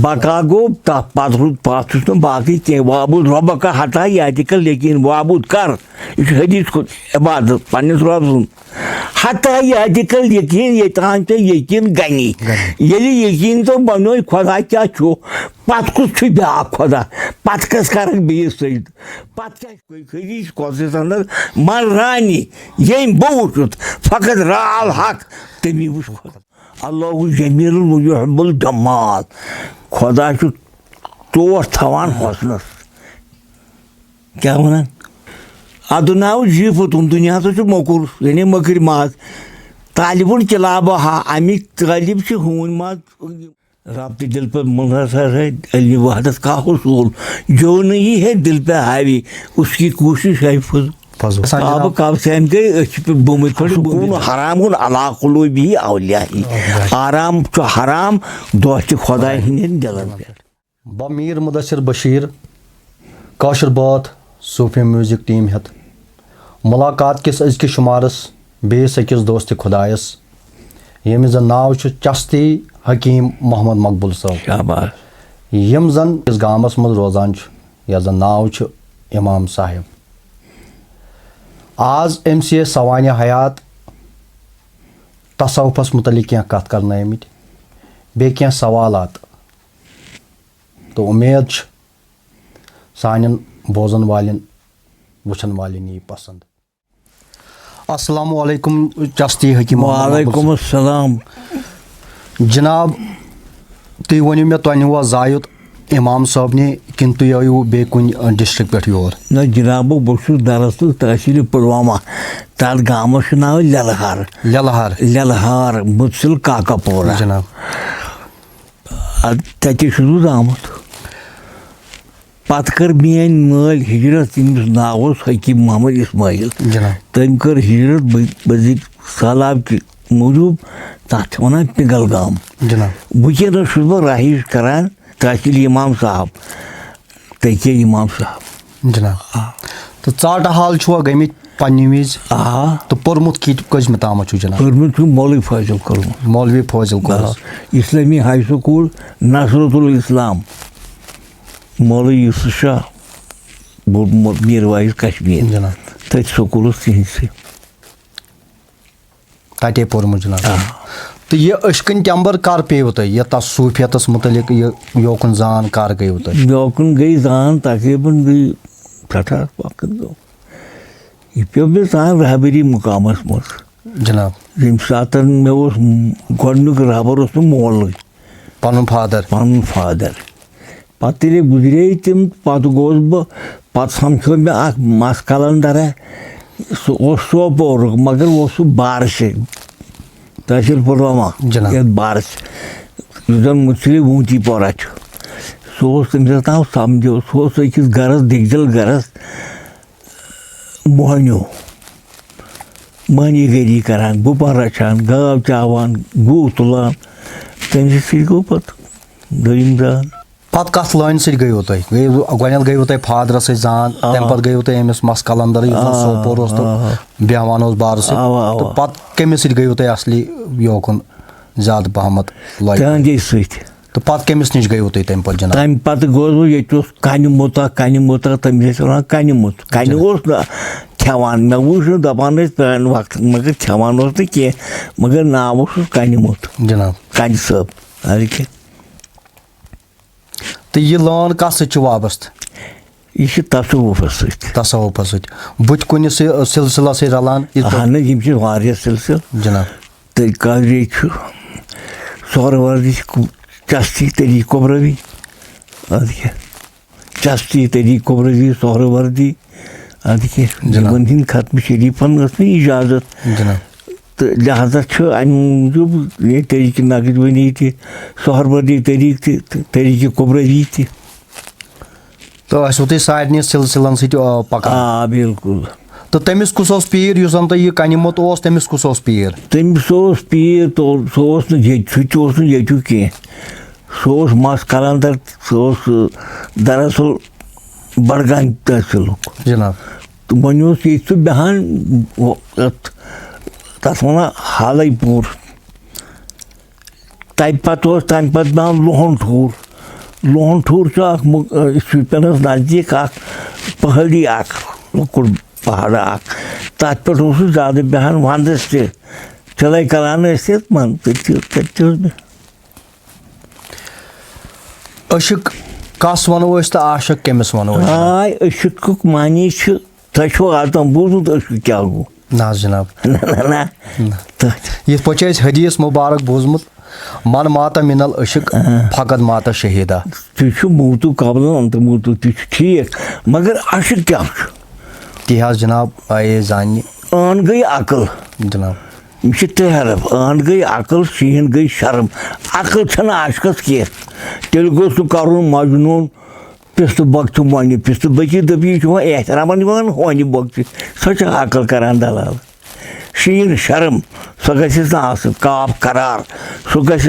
बका गो तथ पत रुद पत बाकी कह वाबुद रब का हटा यातिकल यकीन वाबुद कर यह हदीस को इबादत पन्निस रब सुन हटा यातिकल यकीन ये तान ते यकीन गनी ये यकीन तो बनो खुदा क्या छो पत कुछ ब्या खुदा पत कस कर बीस सहित पत क्या हदीस कोशिश अंदर मर रानी ये बहुत फकत राल हक तमी वुच खुदा अल्लाह जमील युहिब्बुल जमाल खुदा टोट थवान हौसलस क्या वन अद नाव जीफुन दुनिया तो मोकुर यानी मकर माज तालिबुन किलाब हा अमिक तालिब से हून माज रब्त दिल पर मुनहसर है अली वहदत का हुसूल जो नहीं है दिल पे हावी उसकी कोशिश है अब कब से बुम हराम अलाकुल भी अवलिया आराम हराम दोस्त खुदा हिंदन दिलन पे ब मीर मुदस्सिर बशीर काशर बात सूफी म्यूजिक टीम हेत मुलाकात किस अजकि शुमारस बेस अकिस दोस्त खुदायस यम जन नाव चस्ती हकीम मोहम्मद मकबूल साहब यम जन इस गामस मज रोजान या जन नाव इमाम साहिब आज MCA सवान हयात तसव्वुफस मुतलिक क्या कत करनआमत बे क्या सवालात तो उम्मीद सान बोजन वालन वुचन वालन यी पसंद। अस्सलामु अलैकुम चस्ती हकीम। वालेकुम अस्सलाम जनाब तुम वनो मे तुम हुआ जायत इमाम साहब ने किन तुम आयु बे कुन डिस्ट्रिक्ट पे योर न जनाब बहुत दरअसल तहसील पुलवामा तथ गाम नाव ललहार ललहार ललहार मुतसिल काकापोरा जनाब तत आमुत पत कर मेन माल हिजरत तमिस नाव हकीम मोहम्मद इस्माइल तम कर हिजरत बजिक सैलाब के मूजूब तथ वन पिंगल गाम वुनस बह रहाइश करान तहसील इमाम साहब तक इमाम साहब जनाब तो चाट हाल छुआ गमित पन्ने विज तो पोर्मुत कजम ताम जनाब पोर्मुत मौलवी फैजल कर्मुत मौलवी फैजल इस्लामी हाई स्कूल नसरतुल इस्लाम मौलवी यूसुफ शाह मीर वाइज कश्मीर जनाब तथ स्कूल से तटे पोर्मुत जनाब तो ये अशकन टम्बर कर पेव तुम ये तस सूफियतस मुतलिक योकुन जान कर गई तुम योकुन गई जान तकरीबन गई 60 वक्त गो यह पे मे सान रहबरी मुकामस मज जनाब यम सात मे गोडनुक रहबर मोल पन फादर पत गुजरे तम पत गोस बह पत समझो मे मस कलंदर सह सोपोर मगर वो बारिश तहसील पुलवामा बारिश जन मुसलिम वूटी पोरा सह तमिस नाव समझो सह अकिस गरस दिगजल गरस मोहनियो महनी करान गुपन रचान गाव चावान गू तुलान तमिस गो पत दोयम जान पत कत लाइन सत गयो तुम गोल गयो तुम फादर जान तम पे गयो तुम अमिस मस कलंदर सोपोर तो बेहवान बार तो पत कमिस सत गयो तुम असली योकुन ज्यादा पहमत तहंदे सत तो पत कमिस निश गयो तुम तम पे जनाब तम पे गोस ये कन मुता तमिस वन कन मुत कन खेवान मे वुच दपान प्रान वक्त मगर खेवान कह मगर नाव कन मुत जनाब कन सब अरे तो यह लोन कस वाबस्त यह तसव्वुफस सत बुत कुन सिलसिला से रलान सिलसिल जनाब तो कवरे सोहरवर्दी चस्ती तरीक कुबरवी अद चस्ती तरीक कुबरवी सोहरवर्दी अद जीवन हिंद खत्म शरीफन इजाजत जनाब तो लिहाजा अम मूजूब ये तरीक नगदवनी सोहरवर्दी तरीक कुबरवी तो तुम सारे सिलसिलन सकान बिल्कुल तो तमिस कुस पीर युस यह कन मुत तमिस कुस पीर तमिस पीर तो सह यू कह सह मस कलंदर सह दरअसल बड़गाम तहसील जनाब तो वन ये बेहान तथ वन हाल पूर तम पे बेहान लुहन ठूर लोनठूर शुपियनस नज़दीक पहाड़ी लुकुर पहाड़ तथ पे ज़्यादा बेहान वंदस चलाई करान मन अशिक कस वनो तो आशिक कमिस वनो हाय अशिक मानी तुम आतम बूजमुत अशिक क्या गो ना जनाब ना ये पे हदीस मुबारक बोजमुत मन माता मिनल अशिक फकत माता शहीदा तुम मोतु कबल अंत मोतु ठीक मगर अशिक क्या ती जनाब आए जान अन गई अकल जनाब यह तहरफ अन गई अकल शीन गई शर्म अकल छन आशकस कह तेल गोस कर मजनून पिस्त बक वन पिस्त बची दपी एहतराम वन बक सो अकल करान दलाल शीन शर्म सो गस काफ करार सो गस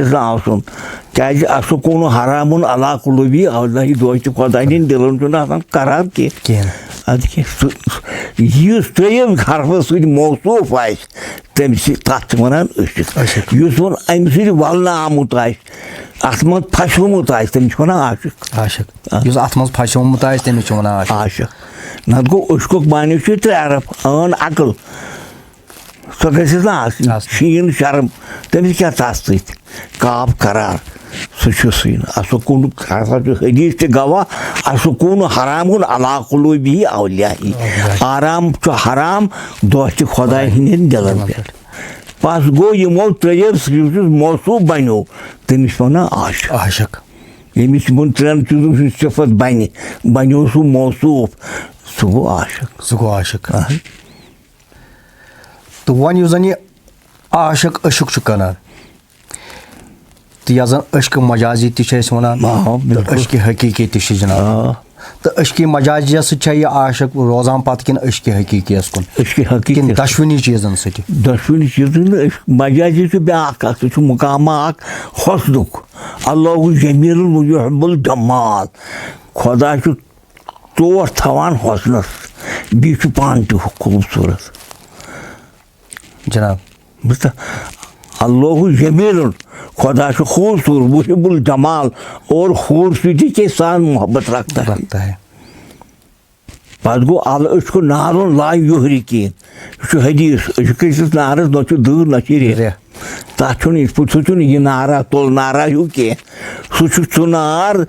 क्या सो हरामुन अला कुलूबी अल्लाह दोस्त खुदा दिन दिलन करार कह इस त्रेम हरफ सद मौसूफ तम तथ वन अशिक वन अम सद वलना आमुत अत मज फसोमुत तमिस वन आशिक आशिक अत मज फसोमुत तमिस वन आशिक नत गो अशकुक मानी त्रेरफ अन अकल सो गस शीन शर्म तमिस क्या तथ सत काफ करार सुन असुकून हदीस गवाह असुकून हरामुन अला कुलूबी औलियाही आराम हराम दोस्त खुदा हिंदन दिलन पे पस गो यमो त्रेर मौसूफ बनो तमिस वन आशिक यमिस यमन त्रेन चीजों सिफत बनो सह मौसूफ सह गो आशिक तो वन यह जन आशिक अशुक कर तो यह जन अश्क मजाजी वन अश्क हकीकी जनाब तो अश्क मजाजिया सह आशिक रोजान पे कि अश्क हकीकी कुन दशवनी चीजन दशवनी चीजन मजाजी ब्याक सह मुकाम हसनुक अल्लाह जमील युहिब्बुल जमाल खुदा चोट थवान हसनस बी पान तह खूबसूरत जनाब अल्लाह जमील खुदा खूबसूरत मुहिब्बुल जमाल और खूबसूरती के साथ मोहब्बत रखता है पत गो अशक नार ला युहरी कह हदीस अशक नारस न दूर न रे तथ सह यह नारा तुल नारा हूँ कह सह नार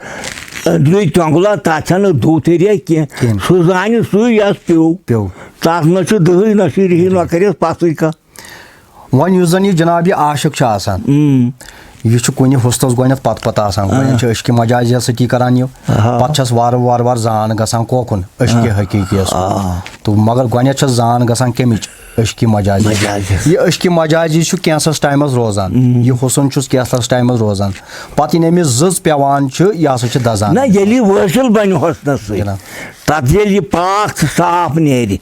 द्रुई टंगुला तथ दूत रे कह सह जान सस पे तथ न दही न रही न कर पस कह वन यह जन जनाब यह आशिक यह कुन हुस्तस गोनथ पत अश्क मजाजिया सती करान यह पस वार जान गसान कोकुन अश्क हकीकी तो मगर गोनथ जान गसान कमिच अश्क मजाजी यह अश्क मजाजी कैंसस टाइमस रोजान यह हुसन कैंसस टाइमस रोजान पत अमिस जज पेवान यह हसा दजान वसल बन हुसनस तथ पाक साफ नेर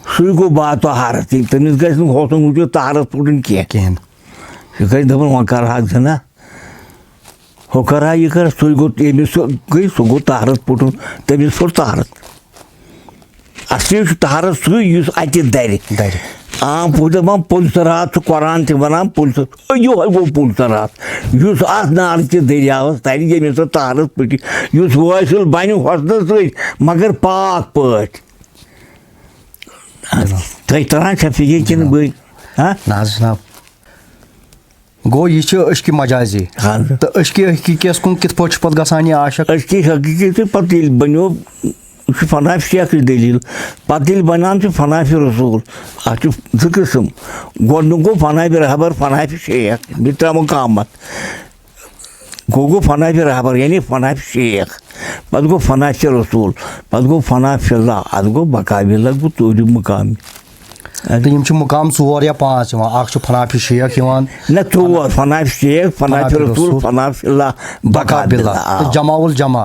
सह गो बात हरत तमिस गसन तारस पुटन कह सह दपान वह कर ना हो कर यह कर सह गई सह गो तारस पुटन तमिस फुट तारस असली तारस सह अत दर आम दपान पुलसरात कुरान वन पुलस यो गो पुलसरात अत नार कि दरियावस तर ये सह तारस पुट वसल बन हसनस मगर पाक पट तुम तरान फिक्र कि ना जनाब गो यह अश्क मजाजी तो अश्क हकीकियस कुन कित पे पे गसान यह आशिक अश्क हकीकी पे बनो फनाफ शेख दलील पे बनान फनाफ रसूल अत जो किस्म गोड गो फनाफ रहबर फनाफ शेख बे तरामो कामत गो फनाफ रहबर यानी फनाफ शेख पे गो फनाफ रसूल पे गो फनाफ अत गो बकाबिला गो तूर मुकाम तो मुकाम 4 या 5 फनाफ शेख न 4 फनाफ शेख फनाफ रसूल फनाफ बकाबिला जमाउल जमा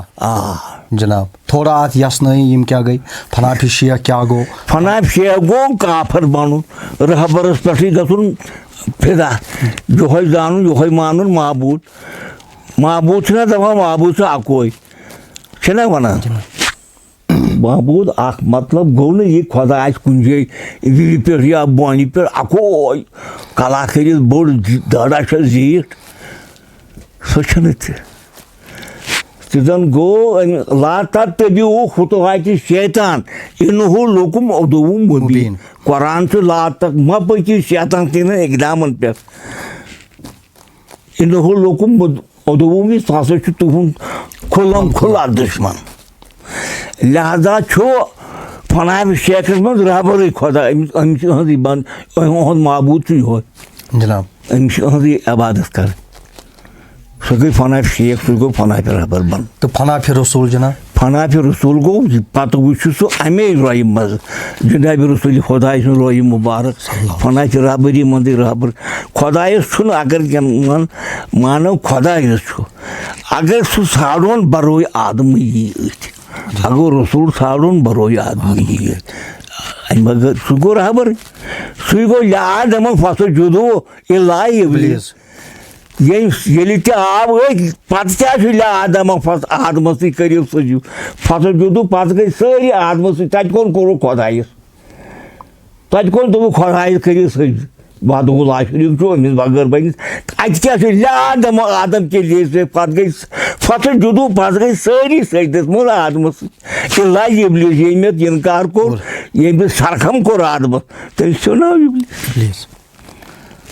जनाब थोड़ा अत यसन क्या गई फनाफ शेख क्या गो फनाफ शेख गो काफर बन रहबरस पे गुन फिदा योह जान योह मान महबूद महबूद दपान महबूद अकोई वन महबूद मतलब गो न खुदा कुन विल पे या बोन पे अकोई कला कर बोड़ दड़ा जीत सह Tizan go la tat tabi o khutuhati şeytan inhu lokum oduvum mubin. Kur'an se la tak mapaki şeytan tine ekdaman pe. İnnehu lokum oduvumi sası tuhun kullan kullar düşman. Lihaza çoğu pana bir şey kısmaz rabari koda emiş hadi ben on mabutu yok. जनाब emiş hadi ibadet kar. Sugui pana bir şey sugui pana bir rabar ban. तो फना फिर रसूल जनाब Pana bir Resul go patı uçusu amey rahimaz. Cenab-ı Resul Khuday'ın rahim mübarek. Pana bir rabari mandir rabar. Khuday'ı sun agar man manav Khuday'ı su. Agar su sadon baroy adamı yi. Agar Resul sadon baroy adamı yi. Ama sugo rabar. Sugo ya adamın fasıl judu ilahi iblis. Yelite abi patçayla adamın adması kırıyor sucu. Fasıl judu pasgay sari adması taçkon koru Khuday'ı. Taçkon tu Khuday'ı kırıyor sucu. Badı ulaşıyor çoğu biz bakır bayız. Açıkçası adam keliyse fasıl judu pasgay sari saydıs mı adması. İlahi iblis yemet inkar kor. Yemet sarkam kor adamı. Tensiyon iblis. Please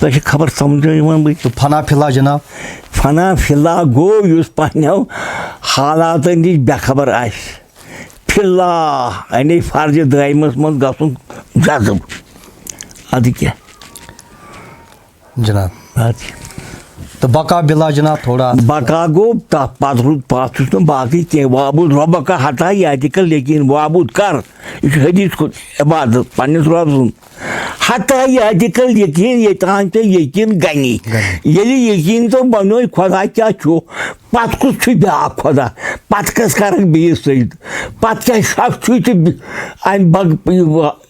Taşı kabar samcayman bu. तो फना फिला जनाब Fana filla go yus pahnev halatın hiç bekabar aş. Filla hani farcı daimız mı gasın cazım. Hadi ki. जनाब Hadi. तो बका बिला जनाब थोड़ा Bakago ta patrutun baki te vabud robaka hata yadikal lekin vabud kar. İşte hadis ko ibadet pannes rabzun. Hata yadikal lekin yetante yekin gani. Yeli yekin to banoy khoda kya cho. Patkus tü be akhoda. Patkas karak bir saydı. Patkas şak tü an bag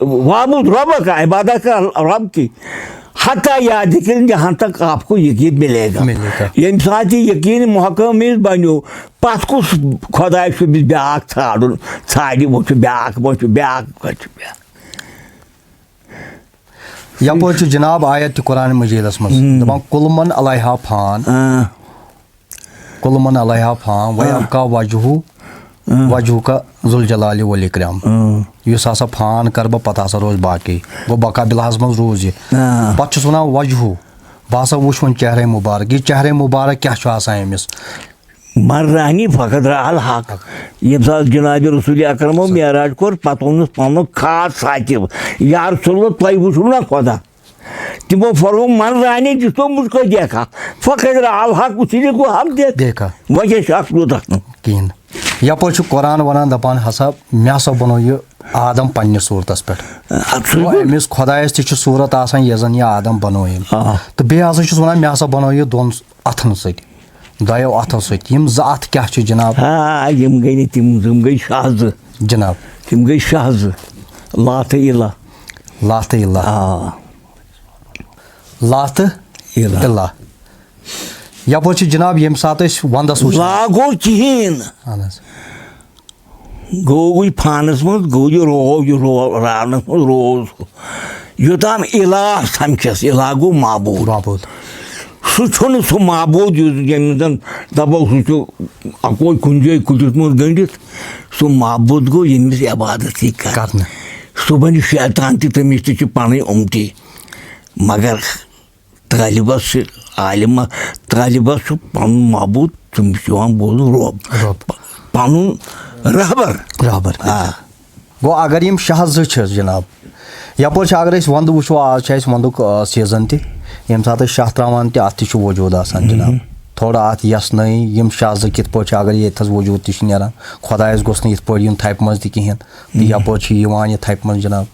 vabud robaka ibadet ka rab ki. Hatta याद करेंगे यहाँ तक आपको यकीन मिलेगा ये साथ ही यकीन मुहक्कम बनो पास को खुदा से भी ब्याक छाड़न छाड़ी वो ब्याक यपोर जनाब आयत कुरान मजीदस मज दपान कुलमन अलैहा फान वयबका वजहू का जुल जलाल वल इकराम युस हसा फान कर बह पत हसा रोज बाकी गो बका बिलाहस मज रोज यह पत वन वजहू बह हसा वुच वन चेहरे मुबारक यह चेहरे मुबारक क्या अमिस मर्रानी फकत रहल हक ये साथ जनाब रसूल अकरम मेराज कोर पत ओनस पन खास साकिब यार सुनो तुम वुचु ना खुदा तमो फरमो मर्रानी जिसको मुझको देखा फकत रहल हक उसी को हम देखा वजह शक कहें यपोर कुरान वन दपान हसा मे हसा बनो यह आदम पन्ने सूरतस पे अमिस खुदायस ती सूरत आसान ये जन यह आदम बनो तो बे हसा वन मे हसा बनो यह दोन अथन सत दो अथो सत ज अथ क्या जनाब यम गई तम गई शाहज जनाब तम गई शाहज लात इला यपोर जनाब ये सात वंदस लागो कहें गो फानस मज गो रावनस मज रोज योतान इला समझस इला गो माबूद सह माबूद यम दपो सह अको कुंजे कुलिस मज गंडित सह माबूद गो यमिस इबादत कर सह बन शैतान तमिस पन उमटी मगर तालिबस आलिमा तालिबस पन माबूद तमिस बोल रब पन रहबर गो अगर यम शह जनाब यपोर अगर वंद वो आज वंदुक सीजन तम सात शह त्रावान अत वजूद आसान जनाब थोड़ा अत यस नई यम शह कित पे अगर ये वजूद तना खुदायस गोस इत पे थप मज कहें तो यपोर ये थप मज जनाब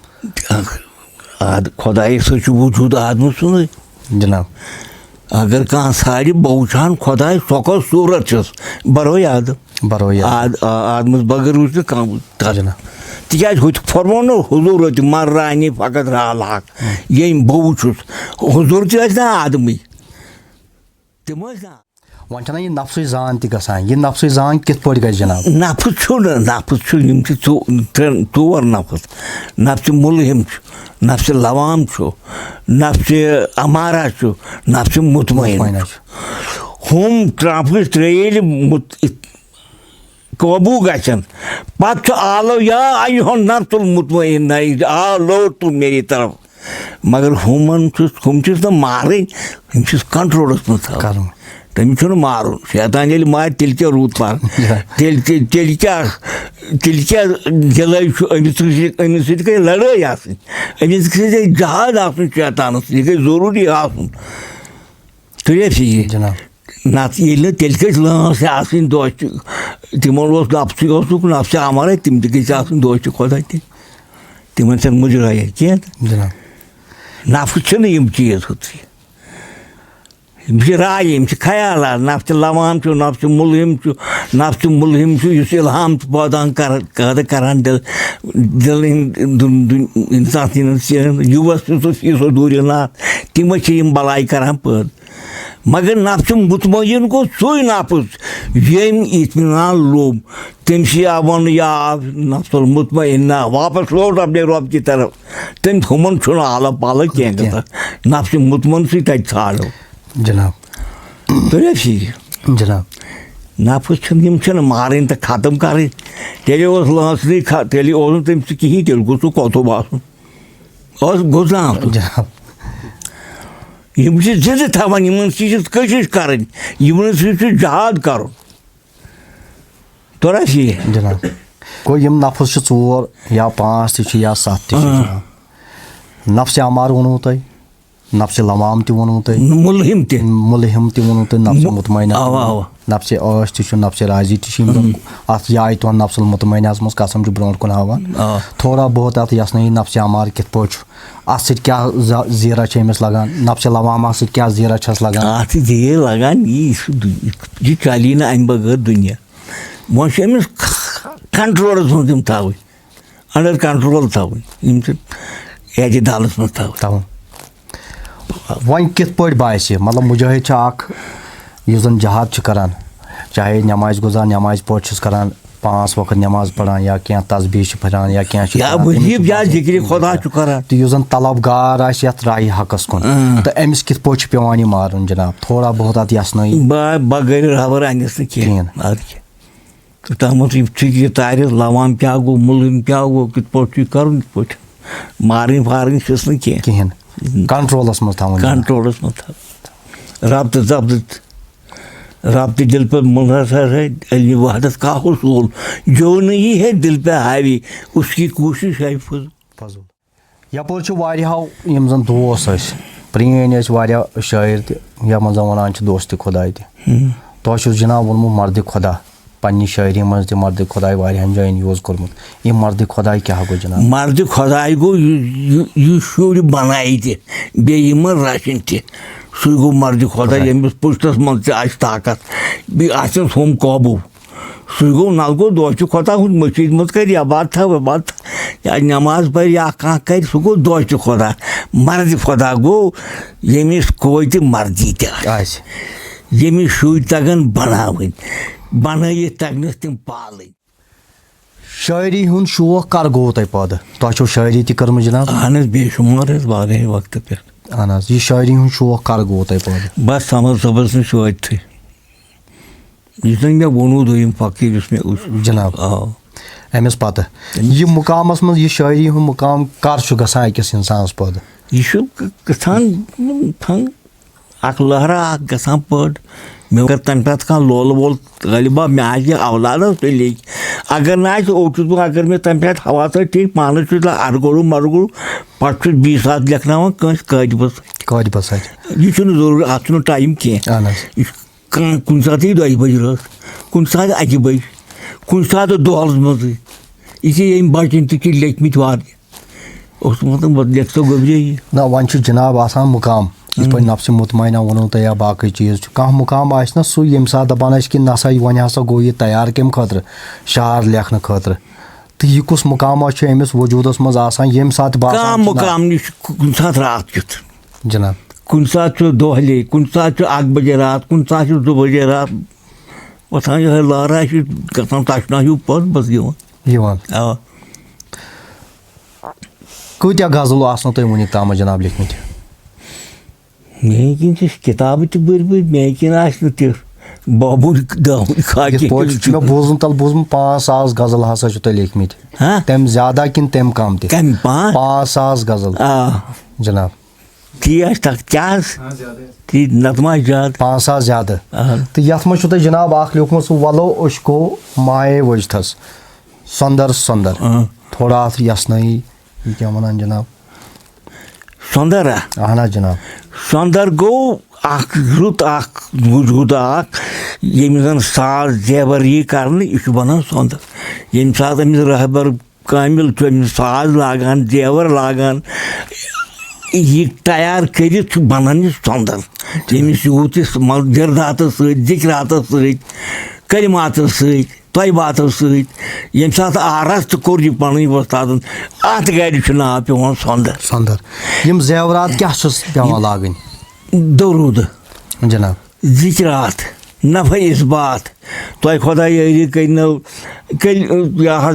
खुदायस वजूद आदम सुन जनाब अगर कह साड़ी बहुचान खुदा सो सूरत बरो याद आदमस बगर वुच तिज फरमो न हुजूर मर्रानी फकत रहल हक ये बह वुचुस हुजूर ना आदमी तम वन यह नफ्स जान तसान यह नफ्स जान कित पे गई जनाब नफ्स तोर नफ्स मुलहिम नफ्स लवाम नफ्स अमारा नफ्स मुतमईन हम ट्रम्प त्रेल काबू गन पत् आलो या अन नफ्सुल मुतमईन आलो तुम मेरी तरफ मगर हम मारे कंट्रोलस मज तमिस मारुन शैतान ये मार तेल क्या रूद पार तेल क्या गिलाई अमिस गई लड़ाई अमिस गई जहाज आसन शैतान यह गई जरूरी आसन तुझे ठीक नत ये तेल गई लाश आसन दोस्त तिमन नफ्स अमर तिम गई दोस्त खुदा तिमन सन मुजराया कह नफ्स चीज होती राय ख्याल नफ्स लवान नफ्स मुलहिम इल्हाम पौदान करान दिल इंसान युवस दूर नाथ तिम बलाई करान पैद मगर नफ्स मुतमईन गो सू नफ्स यम इत्मीनान लोब तमसी वन या नफ्सुल मुतमईन ना वापस लौट अपने रब की तरफ तम हमन आला पाला कह नफ्स मुतमईन सी ठाड़ो जनाब तुझे ठीक जनाब नफ्स मारे तो खत्म कर तेल लांसनी तेल तम कहीं तेल गो कौतुब आसन गुजान जनाब जिद थवान कशिश कर जहाद कर तोरा ठीक जनाब गो नफ्स 4 या 5 या 7 नफ्स अमार वोनू तुम नफ्स लवाम वोनू तुम मुलहिम वोनू तुम नफ्स मुतमईन नफ्स आश नफ्स राजी अत जाए तुम नफ्सुल मुतमईन मज कसम ब्रो कुन हावान थोड़ा बहुत अत यसनी नफ्स अमार कित पे अत क्या जीरा अमिस लगान नफ्स लवामा क्या जीरा छस लगान अत जीर लगान यह चली ना अम बगैर दुनिया वो अमिस कंट्रोलस मज थवन अंडर कंट्रोल थवन एतदालस मज थवन वन कित पे बास मतलब मुजाहिद यह जन जहाद करान चाहे नमाज गुजार नमाज पे करान 5 वक्त नमाज पढ़ान या क्या तस्बीह पढ़ान या क्या जिक्र खुदा करान तो यह जन तलबगार राय हकस कुन तो अमिस कित पे पेवान मारुन जनाब थोड़ा बहुत अत यसन बगैर रबर अनिस कहें तथ तार लवान क्या गो मुलहिम क्या गो कित पे कर मारन फारन कहें कंट्रोलस मज थवन कंट्रोलस मज रब्त जब्त रब्त दिल पर मुनहसर है अल्लाह वहदत का हुसूल जो नहीं है दिल पे हावी उसकी कोशिश है फजूल यपर यम जन दोस प्रेन शायर तथ मज वन दोस्त खुदा तुम जनाब वोनमुत मर्द खुदा पन्नी शायरी मज मर्द खुदा वारियान जायन यूज कोरमुत यह मर्द खुदा क्या गो जनाब मर्द खुदा गो यह शुर बनाई बेम राशन सू गो मर्द खुदा यमिस पुश्तस मज ताकत बेस हम काबू सू गो नल गो दोस्त खुदा मशीद मज कर अबाद था वबाद या नमाज पर या कह कर सह गो दोस्त खुदा मर्द खुदा गो यमिस कोई मर्जी तमिस शुर तगन बनावन बनाई तगनस तम पाल शायरी हुन शौक कर गो तुम पैदा तुम शायरी तम जनाब अहन बेशुमार वारे वक्त पे अहन यह शायरी हुन शौक कर गो तुम पैदा बस समझ सबस नत यह मे वोनू दोम फकीर मे जनाब अमिस पता यह मुकामस मज यह शायरी हुन मुकाम कर गसान अकिस इंसानस पैदा यह गसान अख लहरा गसान पद मे कर तम पे कह लोल वोल गलिबा मे औलाद तेल अगर ना ओचुस बह अगर मे तम पे हवा ठीक पान अरगोड़ मरगोड़ पे 20 सात लेखना कदबस यह जरूर अत टाइम कह कुन सात 2 बजे कुन सात 1 बजे कुन सात दोहस मज यह बचन तक लेखमित वार मतलब लेख तो गबरे ना वन जनाब आसान मुकाम इस पे नफ्स मुतमईना वोनू तो या बाकी चीज़ कह मुकाम ना सू ये सात दपान कि नसा वन हसा गो यह तैयार कम खतर शार लेखन खतर तो यह कुस मुकाम अमिस वजूदस मज ये सात मुकाम कुन सात रात कित जनाब कुन सात दोहले कुन सात 1 बजे रात कुन सात 2 बजे रात वसान यह लारा गसान तशना हूँ पद बस कूत्या गजल आसनो तुम वुनिक ताम जनाब लिखमत मे किन किताब बड़ मे किन बाबू खाकी मे बोजन तल बोजम 5000 गजल हसा तह लिखमित तम ज्यादा किन तम कम तह कम 5000 गजल जनाब ती क्या ती नतमा ज्यादा 5000 ज्यादा तो यथ मज तुह जनाब अख लिखम सह वलो उश्को माए वजथस सुंदर सुंदर थोड़ा अथ यसनई यह क्या वन जनाब सुंदर अहन जनाब सुंदर गो रुत वजूद यम जन साज जेवर यी कर यह बनान सुंदर यम सात अमिस रहबर कामिल अमिस साज लागान जेवर लागान यह तैयार कर बनान यह सुंदर यमिस यूत गिरदात जिक्रात कलिमात तयबात यम सात आरस तोर यह पन वस्ताद अत गर नाव पे सुंदर सुंदर यम जेवरात क्या पेवान लागन दरूद जनाब जिक्रात नफ़ इसबात तोह खुदा यारी कर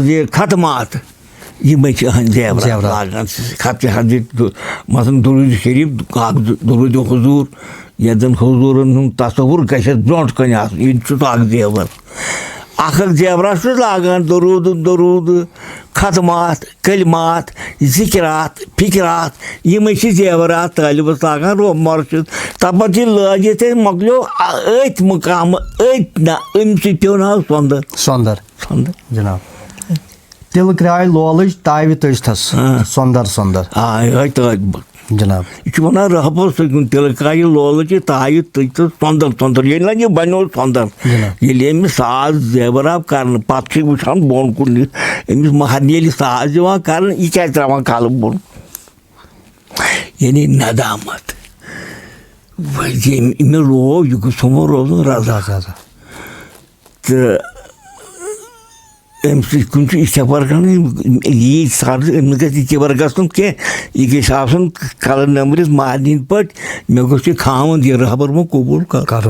यह खतमात यम जेवर लागान खत मसन दरूद शरीफ दरूद हुजूर यदन हुजूरन तस्वुर गि ब्रोट कन यह जेवर अख जेवरा लागान दरूद दरूद खतमात कलिमात जिक्रात फिक्रात यम जेवरात तालिबस लागान रो मर्शद तप लगित मकलो अत मुकाम अत ना अम पे नाव सुंदर सुंदर सुंदर जनाब तिल क्राय लोलज तावि तजथस सुंदर सुंदर जनाब यह वन रहबर सकुन तिल क्राय लोलज तावि तजथस सुंदर सुंदर ये यह बनो सुंदर ये अमिस साज जेवर कर पे वुचान बोन कुन अमिस महरनी साज दिवान कर यह क्या त्रावान कल बोन यानी नदामत मे लो यह गुम रोजन रजा तो अमि कुन इतबर कर यी सर अमिस ग इतबर गन कह यह गन कल नंबरिस महरनी पे मे गोस यह खावन यह रहबर वो कबूल कर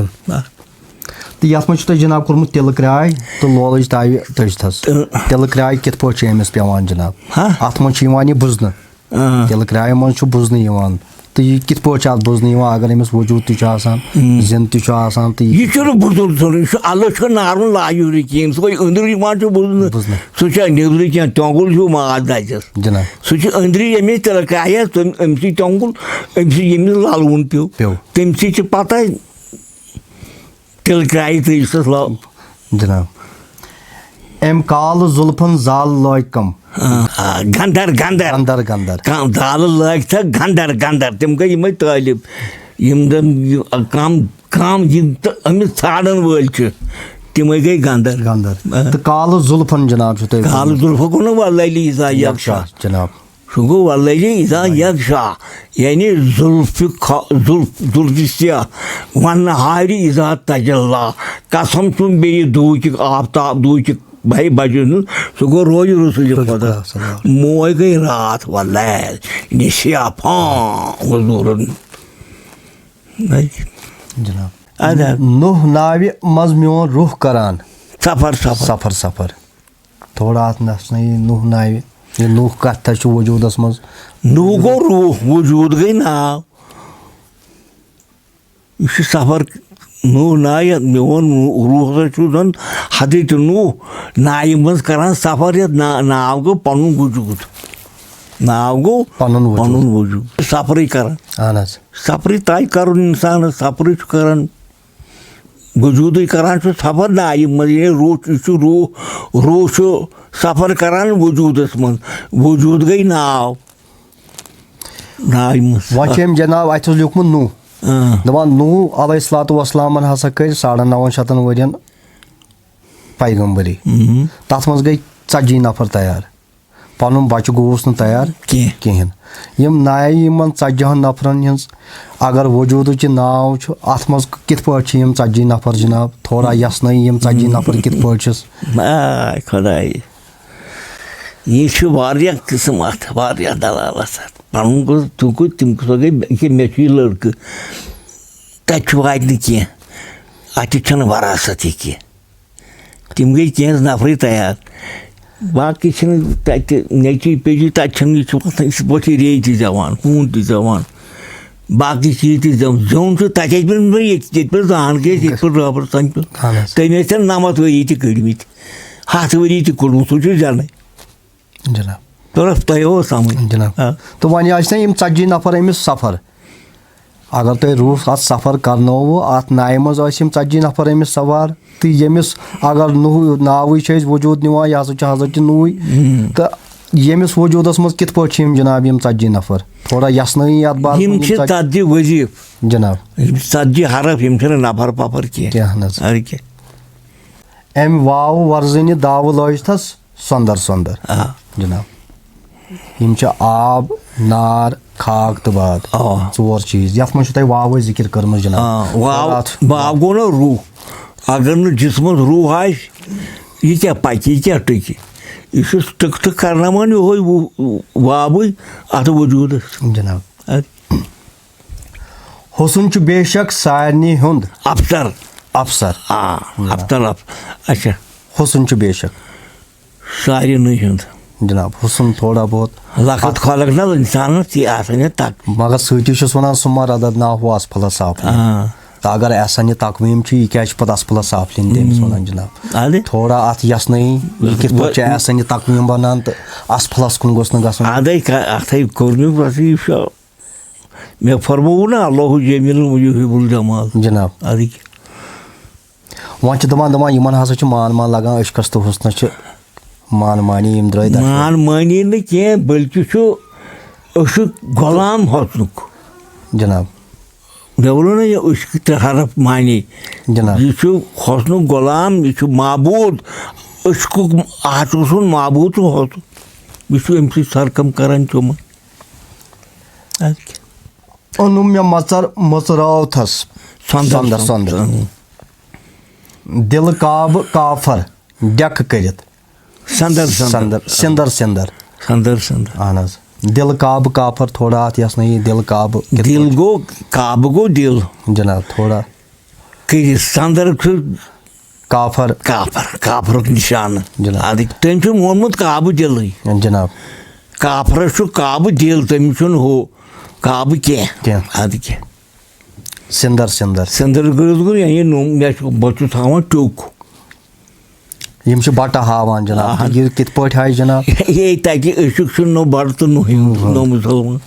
तो ये मज जनाब कोर्मुत तिल क्राय तो लोलज तावि तजथस तिल क्राय कित पे अमिस पेवान जनाब अत मज बुजन तिल क्राय मज बुजन तो यह कित पे बुजन अगर अमिस वजूद जिन तो यह बुजुर्ग यह अलग नार्मल लायूर कहें सह अंदर बुजन सह नब्र कह टोंगुल माज दचस सह अंदर अमिस तिल क्राय अमि टोंगुल अमिस यमिस ललवन पे तमि पता तिल क्राय तजस जनाब एम काल जुल्फन जाल लग कम गंदर गंदर गंदर गंदर दाल लग गंदर गंदर तम गई यम तालिब यम कम कम अमिस ाड़न वल तम गई गंदर गंदर तो काल जुल्फन जनाब काल जुल्फ गो ना वल्लैली इज़ा यगशा जनाब सह गो वल्लैली इज़ा यगशा यानी जुल्फिया वन हारी इज़ा तजल्ला कसम तुम बे दूक आफ्ताब दूक भाई बजन सह गो रोज रसूल खुदा मोय गई रात वल्लैल निशिया हुजूरन जनाब नुह नावि मज मोन रुह करान सफर सफर सफर सफर थोड़ा अत नसना नुह नावि यह नुह कत वजूदस मज नुह गो रूह वजूद गई नाव यह सफर नुह नाय मोन रूह जन हदत नुह नाय मज करान सफर ये नाव गो पन वजूद नाव गो पन वजूद सफर करान सफर तय कर इंसान सफर करान वजूद करान सफर नाय मज रूह रूह सफर करान वजूदस मज वजूद गई नाव नाय मज वह जनाब अत लिखमुत नुह दपान नूह अलैहिस्सलातु वस्सलामन हसा कर 950 वरियन पैगम्बरी तथ मज गई 40 नफर तैयार पन बच्चे गोस न तैयार कहें यम नाय यमन 40 नफरन हज अगर वजूद नाव अत मज कित पे 40 नफर जनाब थोड़ा यसन यम 40 नफर कित पे खुदाई यह किस्म अत दलाल पन गो तुक तम गई मे लड़क तत वात कह अत वरासत कह तम गई कह नफर तैयार बाकी तत नेची पेची तत पे रेत जवान खून तवान बाकी चीज जोन तथे पे जान गए ये पे रबर सन पे तमें थे 9 वरी कड़मित 7 वरी कोड़मुत सह जान जनाब तरफ तय समझ जनाब तो वन 40 नफर अमिस सफ़र अगर तुम रूस अत सफ़र करनो अत नाय मज 40 नफर अमिस सवार तो यमिस अगर नाव वजूद निवान यह हसा हजरत नूय तो यमिस वजूदस मज कित पे जनाब 40 नफर थोड़ा यसनई अत बात तदी वजीफ जनाब तदी हरफ नफर पफर कह अम वाव वर्जन दाव लजथस संदर संदर जनाब आब नार खाक तो बात 4 चीज ये मे वाव जिक्र कर्म जनाब वाव गो ना रूह अगर न जिसम रूह यह क्या पक यह क्या टक यह टक टक करना मान यो वाव अत वजूद जनाब हुसन बेशक सारनी हुंद अफसर अफसर अफसर अच्छा हुसन बेशक सारे हुंद जनाब हुसन थोड़ा बहुत लखत खलक ना इंसान तक मगर सह वन सुमर अदद ना हो असफल साफ तो अगर ऐसा यह तकवीम यह क्या पे असफल साफ तमिस वन जनाब थोड़ा अत यसनई कित पे ऐसा यह तकवीम बनान तो असफलस कुन गोस अत कोर मे फरमो ना अल्लाह जमील युहिब्बुल जमाल जनाब वन दपान हसा मान मान लगान अशकस तो हुसन मान मानी द्राय मान मानी न कह बल्कि गुलाम हसनुक जनाब मे वो ना यह हरफ मानी जनाब यह हसनुक गुलाम यह माबूद अशकुक आहतुन माबूद हसन यह अम सरकम करान चुम ओनुम मे मचर मचरावथस संदर संदर दिल काब काफर डक करित संदर संदर सिंदर सिंदर संदर संदर अहन दिल काब काफर थोड़ा अत यसनई दिल काब दिल गो काब गो दिल जनाब थोड़ा संदर काफर काफर काफर निशान जनाब तम वोनमुत काब दिल जनाब काफर काब दिल तमिस हो काब कह अद क्या सिंदर सिंदर सिंदर गो मे बचु थवान टोक यम बट हावान जनाब ये कित पे हाय जनाब ये तक अशुक नो बड़ तो नो मुसलमान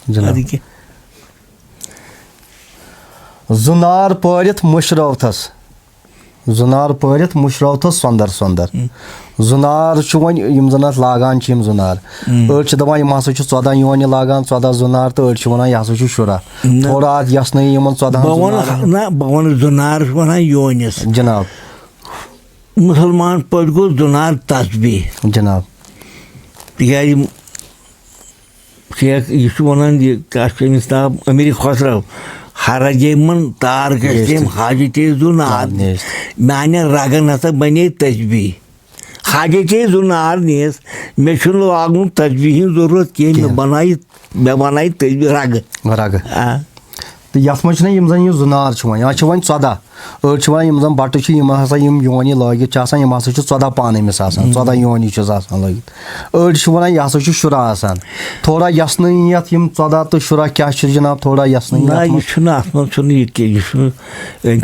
जुनार पड़ित मुशरवथस जुनार पड़ित मुशरवथस संदर संदर जुनार वन यम जन लागान जुनार अड़ दपान यम हसा 14 योन लागान 14 जुनार तो अड़ वन यह हसा शुरा थोड़ा अत यसनई यमन 14 बवन जुनार वन योनिस जनाब मुसलमान पे गो जुनार तस्बीह जनाब शेख यह वन यमिस नाम अमीर खसरो हरजमन तार गम हाजत जुनार मान रगन हसा बने तस्बीह हाजत जुनार नीस मे लागन तस्बीह जरूरत कह मे बनाई तस्बीह रग रग तो ये मे यम जन जुनार वन 14 अड़ यम जन बट हसा योनि लगित यम हसा 14 पान अमिस 14 योनि लगित अड़ वन यह हसा शुरा आसान थोड़ा यसनई यत 14 तो शुरा क्या जनाब थोड़ा यसनई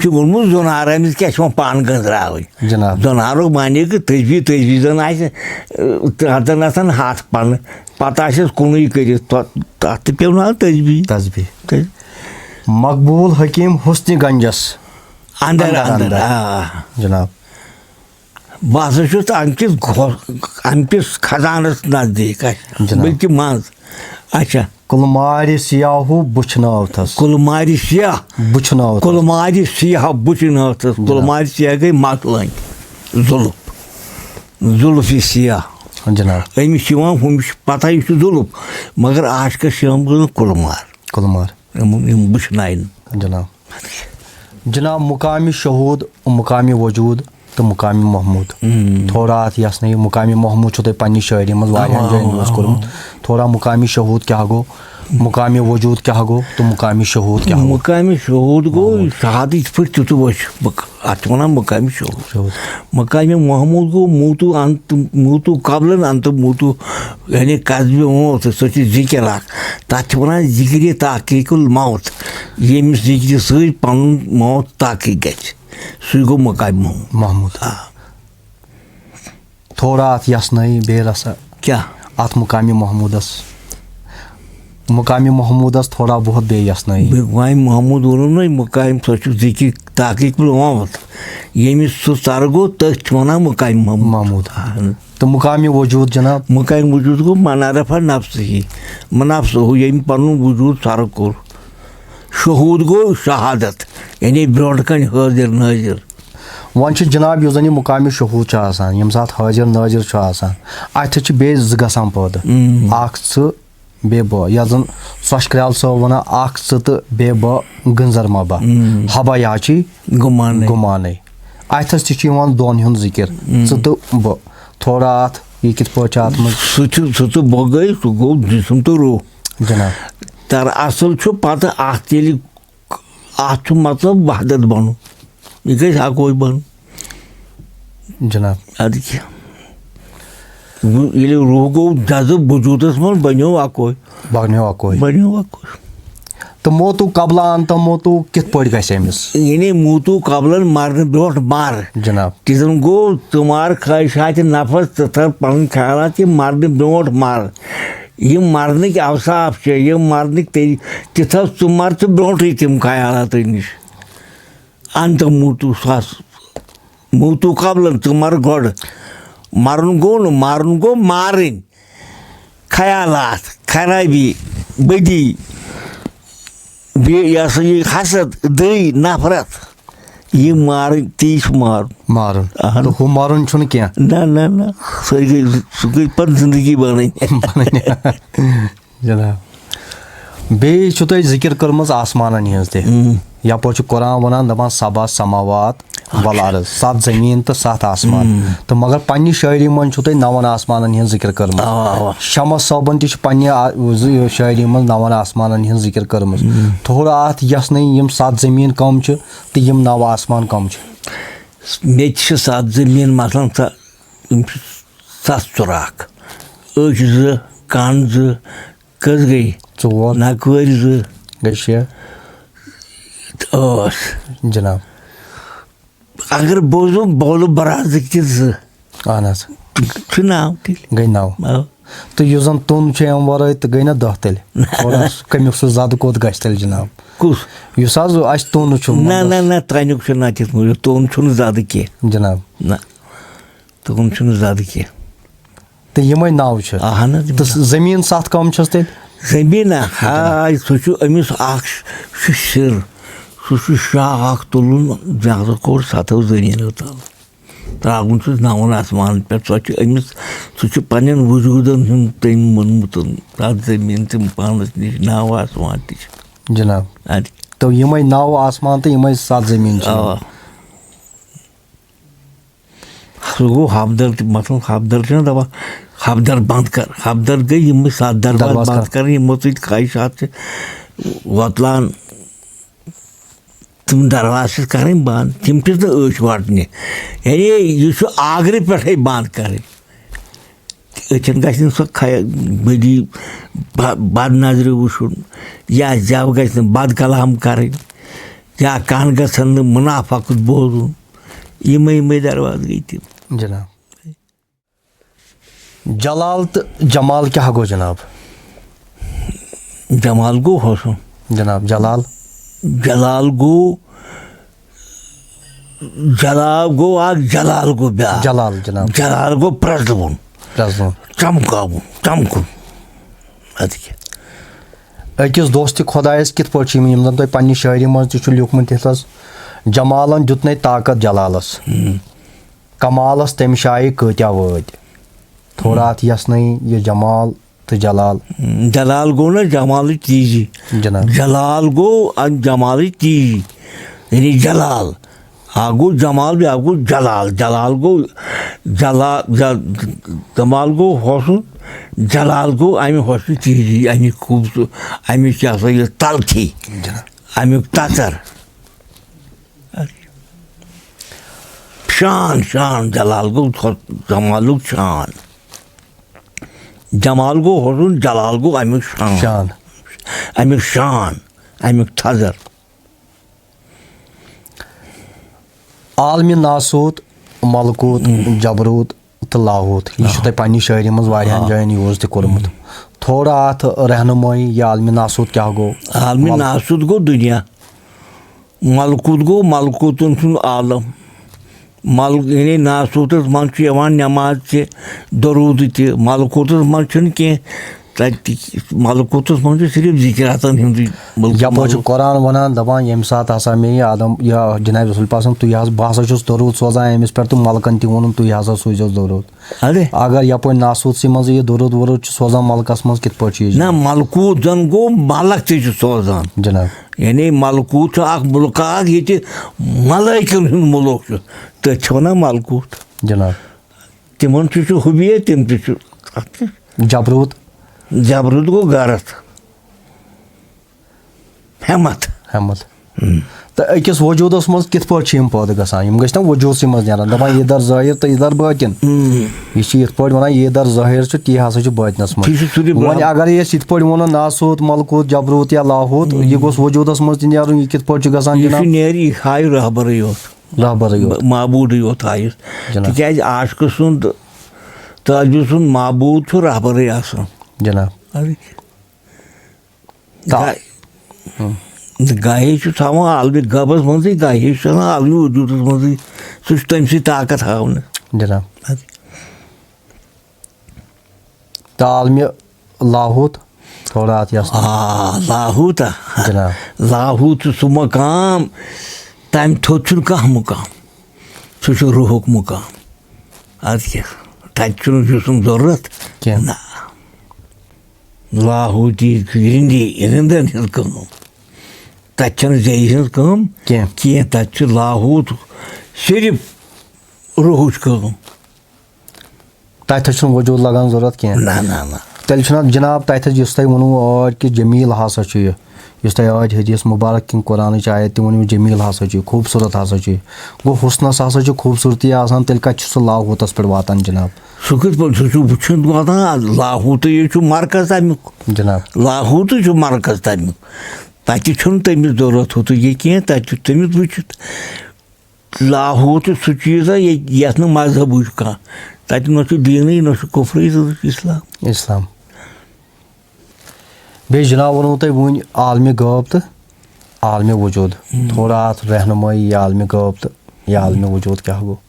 वोनमुत जुनार अमिस क्या पान गंदराव जनाब जुनार माने कि तस्बी तस्बी जन आसान हाथ पन पे कुन कर तथ पे ना तस्बी तस्बी मकबूल हकीम हुस्न गंजस अंदर अंदर जनाब बह अमकिस खजानस नजदीक बल्कि मज अच्छा कुलमार सियाहू बुछनावथस कुलमार सियाह बुछनाव कुलमार सियाह बुछनावथस कुलमार सियाह गई मकलन जुल्फ जुल्फ सियाह जनाब अमिस पता यह जुल्फ मगर आज का शाम गो कुलमार कुलमार बुछनाइन जनाब जनाब मुकामी शहूद मुकामी वजूद तो मुकामी महमूद थोड़ा अत यसनई मुकामी महमूद तुम पे शायरी मज जान कोर्मुत थोड़ा मुकामी शहूद क्या गो मुकामी वजूद क्या गो तो मुकामी शहूद क्या गो? मुकामी शहूद गो शहादत यिथ पٲٹھۍ तہِ वच अत वनान मुकामी शहूद. मुकामी महमूद गो मूतू कबलन अंत मूतू यानी कस्बे मौत सो जिक्र अख तथ वनान जिक्र तहकीकुल मौत यमिस जिक्र सۭتۍ पनुन मौत तहकीक गژھِ सु गो मुकामी महमूद. थोड़ा अत यसनई बे रसा क्या अत मुकामी महमूदस थोड़ा बहुत बे यसनई. मुकामी महमूद वोन ना मुकामी सो जिक्र तहकीकुल मौत यमिस सु सर गो तथ वनान मुकामी महमूद. तो मुकामी वजूद जनाब? मुकामी वजूद गो मनारफा नफ्स ही नफ्स हो यम पनुन वजूद सर कोर. शहूद गो शहादत यानी ब्रोट कन हाजिर नाजिर. वन जनाब युस जन मुकामी शहूद यम सात हाजिर नाजिर अत बे ज गसान पैदा अख च बे ब या जन सोश क्रयाल सब वन अख च तो बे ब गंजर मबा हबा याची गुमाने अथस तन दोन हुंद जिक्र च तो ब थोड़ा अत यह कित पे अत सु बो गई सु गो जिसम तो रो जनाब. तर असल पत अत मतलब वहदत बन यह गई अकोई बन जनाब. अद क्या ये रूह गो जज्ब वजूदस मन बनो अकोई बनो. तो मोतू कबलान तो मोतू कित पे गमिस यानी मूतू कबलन मारने ब्रोट मार जनाब. तिजन गो तुम्हार ख्वाहिशात नफस तथा पन ख्यालात ये मारने ब्रोट मार ये मारने के अवसाफ ये मारने तिथस तुम्हार तो ब्रोट ही तम ख्यालात निश अंत मूतू कबलन तुम्हार गोड मारन गो मारन ख्यालात खराबी बदी यह सा ये हसद दई नफरत ये मार तीस मारन तो हु मारन छुन क्या ना सो गई पर जिंदगी बन जनाब. बे तुम जिक्र कर्म आसमान हज तप कुरान वनान दपान सबा समावात वल सत जमीन तो सत आसमान तो मगर पन्नी शायरी मन तुम नवन आसमान हज जिक्र कर्म. शमस सबन तन्ने शायरी मन नवन आसमान हज जिक्र कर्म. थोड़ा अत यसन यम सत जमीन कम तो यम नव आसमान कम. मे सत जमीन मसलन सस चुराक अच ज कान ज कस गई चोर नकवर ज गई 6 जनाब. अगर बोलो बोलो बराज अहन नाव गई 9. तो यह जन तुन वर तो गई ना 10 तेल थोड़ा कमुक सह ज्यादा कोत गस तेल जनाब. कुस युस अस तुन ना तनुक नत मूजूब तुन ज्यादा कह जनाब. ना तुन ज्यादा कह तो यम 9 अहन तो जमीन 7 कम तेल जमीन हाय सह अमिस सिर सह शाह तुलन ज्यादा कोर 7 जमीन तल त्रावन नवन आसमान पे अमिस सह पन वजूदन तम वोनमुत तथ जमीन तम पानस नश नव आसमान जनाब. अद तो यम 9 आसमान तो यम 7 जमीन सह गो हफदर मतलब हफदर दपा हफदर बंद कर हफदर गई यम 7 दरवाज बंद कर यमो सत ख्वाहिशात वतलान तम दरवाज कर बंद तम च वटने यानी यह आगरे पे बंद कर अचन गि सो बदी बद नजर वुन या जब गि बद कलाम कर या कान गन मुनाफक बोजन यम दरवाज गई तम जनाब. जलाल तो जमाल क्या गो जनाब? जमाल गो हसन जनाब. जलाल गो आग जलाल गो ब्या जलाल जनाब. जलाल गो प्रजवन चमकुन अद क्या अकिस दोस्त खुदायस कित पे यम जन तुम पन्नी शायरी मन लिखमुत यस जमालन दुत न ताकत जलालस कमालस तम शाये कत्या वत. थोड़ा अत यसन यह जमाल तो जलाल गो ना जमाल चीजी जनाब. जलाल गो जमाल चीजी यानी जलाल आ गो जमाल भी आ गो जलाल गो जमाल गो हौसुन, जलाल गो अमि हौसुन चीजी, अमि खूबसूरत, अमि क्या सो ये तलखी, अमि ततर, शान शान जलाल गो जमालुक शान, जमाल गो हौसुन, जलाल गो अमि शान, अमि शान, अमि ततर. आलमी नासूत, मलकूत, जबरूत तो लाहूत यह पन्नी शायरी मज वारियान जायन यूज तह कोरमुत. थोड़ा अत रहनुमाई यह आलमी नासूत क्या गो? आलमी नासूत गो दुनिया, मलकूत गो मलकूतन सुन आलम, यानी नासूतस मन नमाज से दरूद तह, मलकूतस मन कह मलकूतस मन सिर्फ जिक्रातन यप कुरान वनान दपान ये सात हसा मे आदम या जनाब रसूल पासन तुह बह हसा दरूद सोजान अमिस पे तो मलकन तह वोन तुह हसा सूझो दरूद. अगर यप नासूत सी मज यह दरूद वरूद सोजान मलकस मज कित पे ना मलकूत जन गो मलक तह सोजान जनाब, यानी मलकूत मुल्क ये मलैकन हुंद मुल्क तथ वन मलकूत जनाब. तिमन हुबियत तिम तह जबरूत, जबरूत गो गरत, हेमत हेमत. तो अकिस वजूदस मज कित पे पैदा गसान यम गछ ना वजूद सी मज नारान दपान इधर ज़ाहिर तो इधर बातिन यह यथ पे वन इधर ज़ाहिर ती हसा बातिनस मज. वन अगर ये यथ पे वो नासूत, मलकूत, जबरूत या लाहूत यह गोस वजूदस मज तह नीरुन यह कित पे गसान जनाब? नेरी हाय रहबर योत, महबूद योत हायस तिज आशिक सुंद तालिब सुंद महबूद रहबर आसान जनाब. गाहे थवान आलमी गबस मज गाहे आलमी वजूदस मज सह तम सी ताकत हावन जनाब. तो आलमी लाहूत थोड़ा अत लाहूत जनाब. लाहूत सह मकाम तम थोद कह मुकाम सह रूहुक मुकाम अद क्या तम जरूरत ना लाहूती रिंदन हज कम तथ जे हज कम कह तथ लाहूत सिर्फ रूहुच कम तथ वजूद लगान जरूरत कह ना ना ना. तेल जनाब तथ तुम वो आज कि जमील हसा इस आज हदीस मुबारक किन कुरान आयत तम वो जमील हसा खूबसूरत हसा गो हुस्नस हसा खूबसूरती आसान तेल कत लाहूतस पे वातान जनाब? सह कत वुन वातान लाहूत ये मरकज तमिक जनाब. लाहूत मरकज तमिक तत तमिस जरूरत होत ये कह तत तमिस वुचित लाहूत सह चीज़ ये मजहब कह तत न दीन न कुफ्र इस्लाम इस्लाम. बे जनाब वो तुम वन आलमी गैब तो आलमी वजूद थोड़ा अत रहनुमाई यह आलमी गैब तो यह आलमी वजूद क्या गो?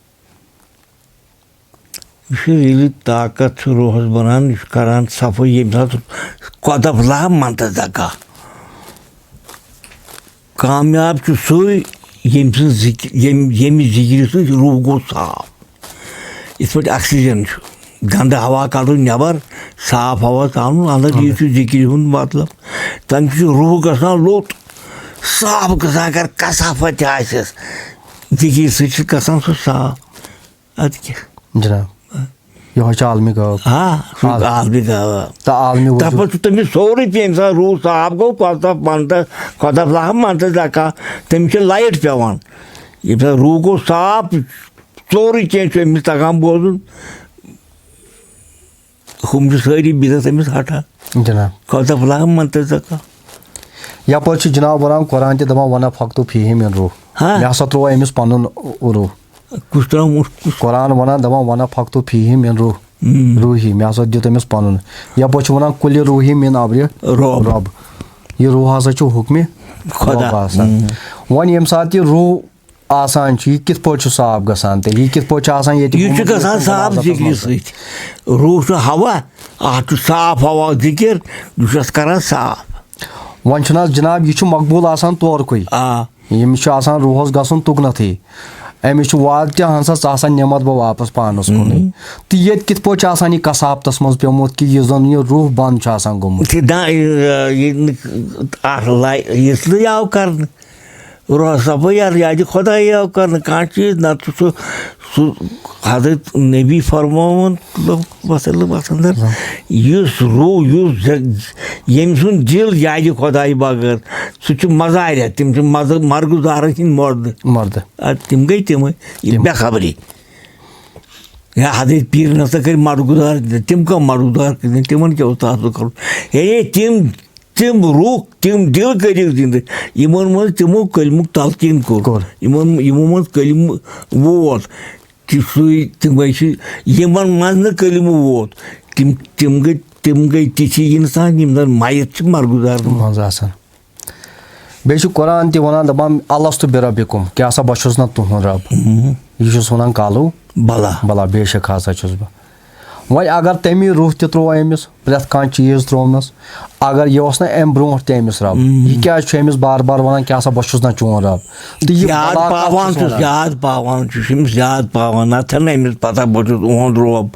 ये ताकत रूहस बनान करान सफाई ये कदफ लाह मंतजका कामयाब सह यमि जिक्र सह रूह गो साफ इत पे ऑक्सीजन गंद हवा कड़ नबर साफ हवा तान अंदर ये जिक्र हुंद मतलब तम रूह गसान लोत साफ गसान अगर कसाफत आसस जिक्र सह गसान सह साफ अद क्या जनाब. यह आलमी गैब. आलमी गैब तो आलमी तप तमिस सोरे पे रूह साफ गो कदफ लाह मंतजका तमिस लाइट पेवान ये रूह गो साफ सोरे कह तगान बोजन हम सारी बिजत अमिस हटा जनाब. कदफ लाह मंतजका यप जनाब वन कुरान तह दपान वन फक्तु फीहि मिन रूह मे हसा त्रो अमिस पन रूह कुछ कुरान वन दपान वन फक्तु फीहि मिन रूह रूही मे हसा दित अमिस पन यप वन कुल रूही मिन अब्र रब यह रूह हसा हुक्म खुदा वन यम सात यह रूह आसान यह कित पे साफ गसान तेल यह कित पे गसान साफ जिक्र सत रूह हवा अत साफ हवा जिक्र यह करान साफ. वन जनाब यह मकबूल आसान तोरकुई यमिस रूहस गसन तुगनथी अमिस वाद तहसा निमत बह वापस पानस कुन तो ये कित पे यह कसाबतस मज पेमुत कि यह जन यह रूह बंद गोमुत आव कर रोह सफा यार याद खुदाई आव कर कह चीज ना तो सह हजरत नबी फरमान वसंदर युस रूह यम सुन दिल याद खुदाई बगैर सह मजारिया तम मरगुजार मर्द तम गई तम बेखबरी या हजरत पीर नसा कर मरगुजार तम कह मरगुजार तिमन क्या तासुक कर तम रूह तम दिल करिक जिंद यमन मज तमो कलमुक तलकीन कोर यमो मज कलम वोत तम यमन मज न कलम वोत तम गई तिथि इंसान यम जन मयत मरगुजार मज बे कुरान ति वन दपान अलस्तु बिरब्बिकुम क्या सा बह छुस ना तुहन रब यह वन कालू बला बला बेशक हसा छुस बह वह अगर तमी रूह त त्रो अमिस प्रत कह चीज त्रोमस अगर यह ना अम ब्रोह तमिस रब यह क्या अमिस बार बार वन क्या सा बह छुस ना चोन रब याद पावान नत अमिस पता बह छुस ओहद रब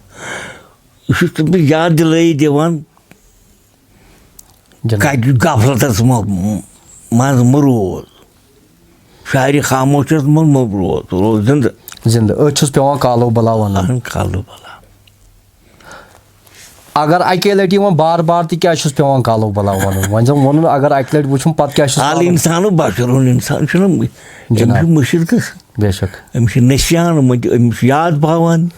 यह याद दिलाई दिवान गफलतस मज रोज शायरी खामोशस मज रोज जिंद अस पेवान कालो बला वन कालो बला अगर अके लटि वन बार बार क्या पेवान कालो बला वन वन वन अगर अक लट वुचुम पत क्या इंसान बशरुन इंसान मुशिद बेशक अमिस नशियान अमिस याद पावान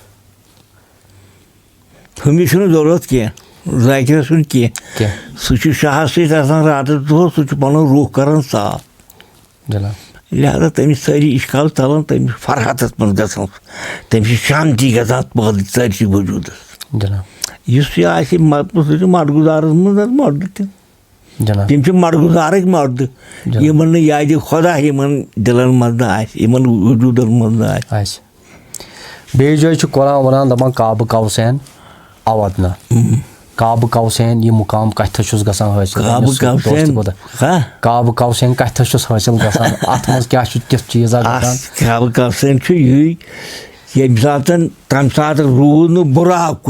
हमिस जरूरत कह जाकिर सुन कह सह शाह सत रात दो सह पन रूह कर साफ लिहाजा तमिस सारी इश्काल तलान तमिस फरहतस मन गसान तमिस शांति गसान पद सारी वजूदस इस मरगुजार मर्द तम मरगुजार मर्द यमन याद खुदा यमन दिलन मज इन वजूदन मज बे जाय कुरान वन दपान काब कौसैन अवदना काब कौसैन यह मुकाम कथस गसान हासिल काब कौसैन कथस हासिल गसान अत मज क्या तिथ चीज काब कौसैन ये सात तम सात रूद न बुराक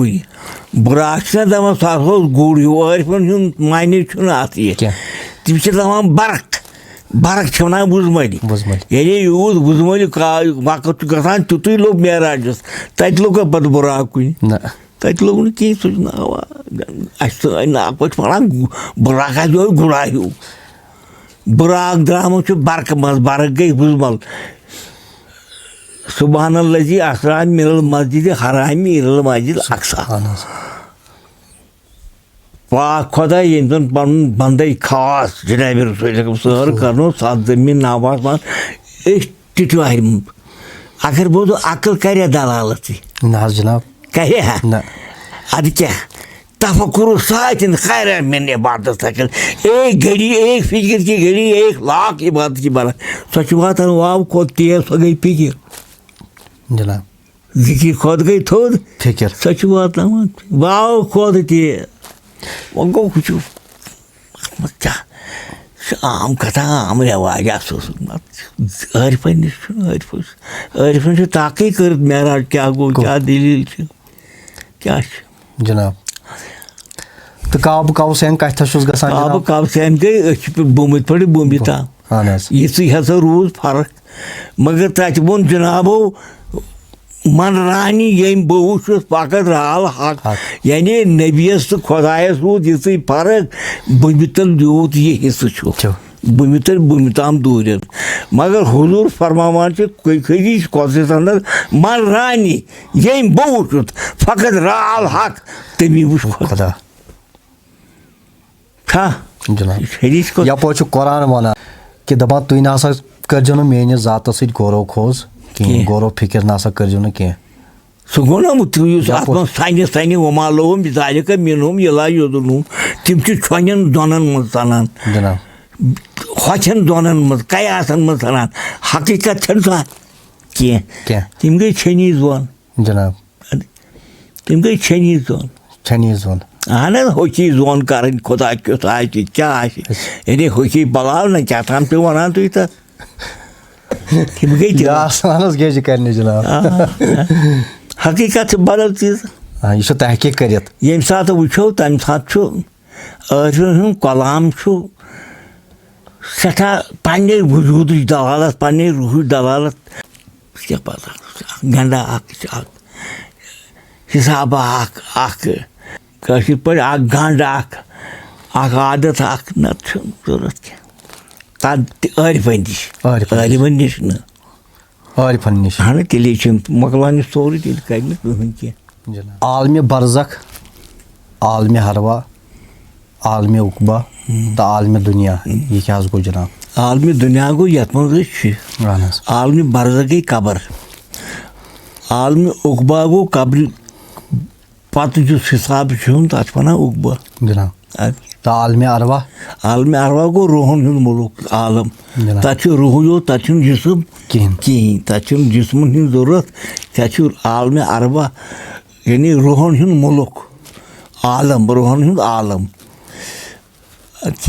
दपान सह गुड़ आरिफन मानी तम दपान बरक वन बुजमल ये यूत बुजमल वक्त गसान तुतु लोग मेराजस तत लोग पे बुराक तत लोग न कहीं सह नावा नाक पे वन बुराक गुड़ा हूँ बुराक द्राम बरक मज बरक गई बुजमल सुबहानल्लाजी असरान मिनल मस्जिद हरामी इलल मस्जिद अक्सा पाक खुदा ये पन बंद खास जनाब रसूल सर कर सत जमीन नावास मान तिथ्वार अगर बोध अकल कर दलालत ना जनाब कर अद क्या तफक्कुर सातिन खैर मिन इबादत अकल एक घड़ी एक फिक्र की घड़ी एक लाख इबादत की बना सच वातान वाव खोद तेज सो गई फिक्र जनाब जिक्र खोद गई थोद फिक्र सच वातान वाव खोद तेज वो गो कुछ क्या आम कथा आम रवाज आरिफन ताक़ी कर मेराज क्या गो क्या दलील क्या जनाब तो काब कौसैन कथस गसान काब कौसैन गई बुमित पे बुमि ताम यी हसा रूज फर्क मगर तत वोन जनाबो मन रानी यम बह वुचुस फकत राल हक यानी नबीस तो खुदायस रूद यी फर्क बुमितल यूत यह हिस्सा बुमितल बुमिताम दूर मगर हुजूर फरमावान खदीस कुदस अंदर मन रानी यम बह वुचुस फकत राल हक तमी वुच खुदा यप कुरान वन कि दपान तुम ना कर्जो ना मेन जात सत गौरव खोज कहीं गौरव फिक्र ना कर्जो ना कह सह गो ना सन वमालो मिसाल का मिनोम इला योदनूम तम छोन दोनन मज सनान जनाब होचन दोनन मज कयासन मज सनान हकीकत कह तम गई छनी जोन जनाब तम गई छनी जोन जोन अहन होकी जोन कर खुदा क्युत क्या यानी होकी बलाव ना क्या तान पे वन तुम तथ तम गई कर जनाब हकीकत बदल चीज यह तहकीक कर ये सात वो तम सात आरिफन कलाम सठा पन्ने वजूदुच दलालत पन्ने रूहच दलालत क्या पता गंडा हिसाबा कशिर पे गंड आदत न जरूरत क्या आरिफन निश न आरिफन निश हाँ तेले मकलान सोरे तेल कर कहें क्या आलम बरज़ख आलम हरवा आलम उकबा तो आलम दुनिया ये क्या गो जनाब आलमी दुनिया गो यथ मज आलमी बरज़ख गई कबर आलमी उकबा गो कब्र पत जुस हिसाब तथ वन उकबा जनाब तो आलम अरवा गो रूहन हुंद मुल्क आलम तथ रूह यो तथ जिस्म कहीं तथ जिस्मन हज जरूरत तथ आलम अरवा यानी रूहन हुंद मुल्क आलम रूहन हुंद आलम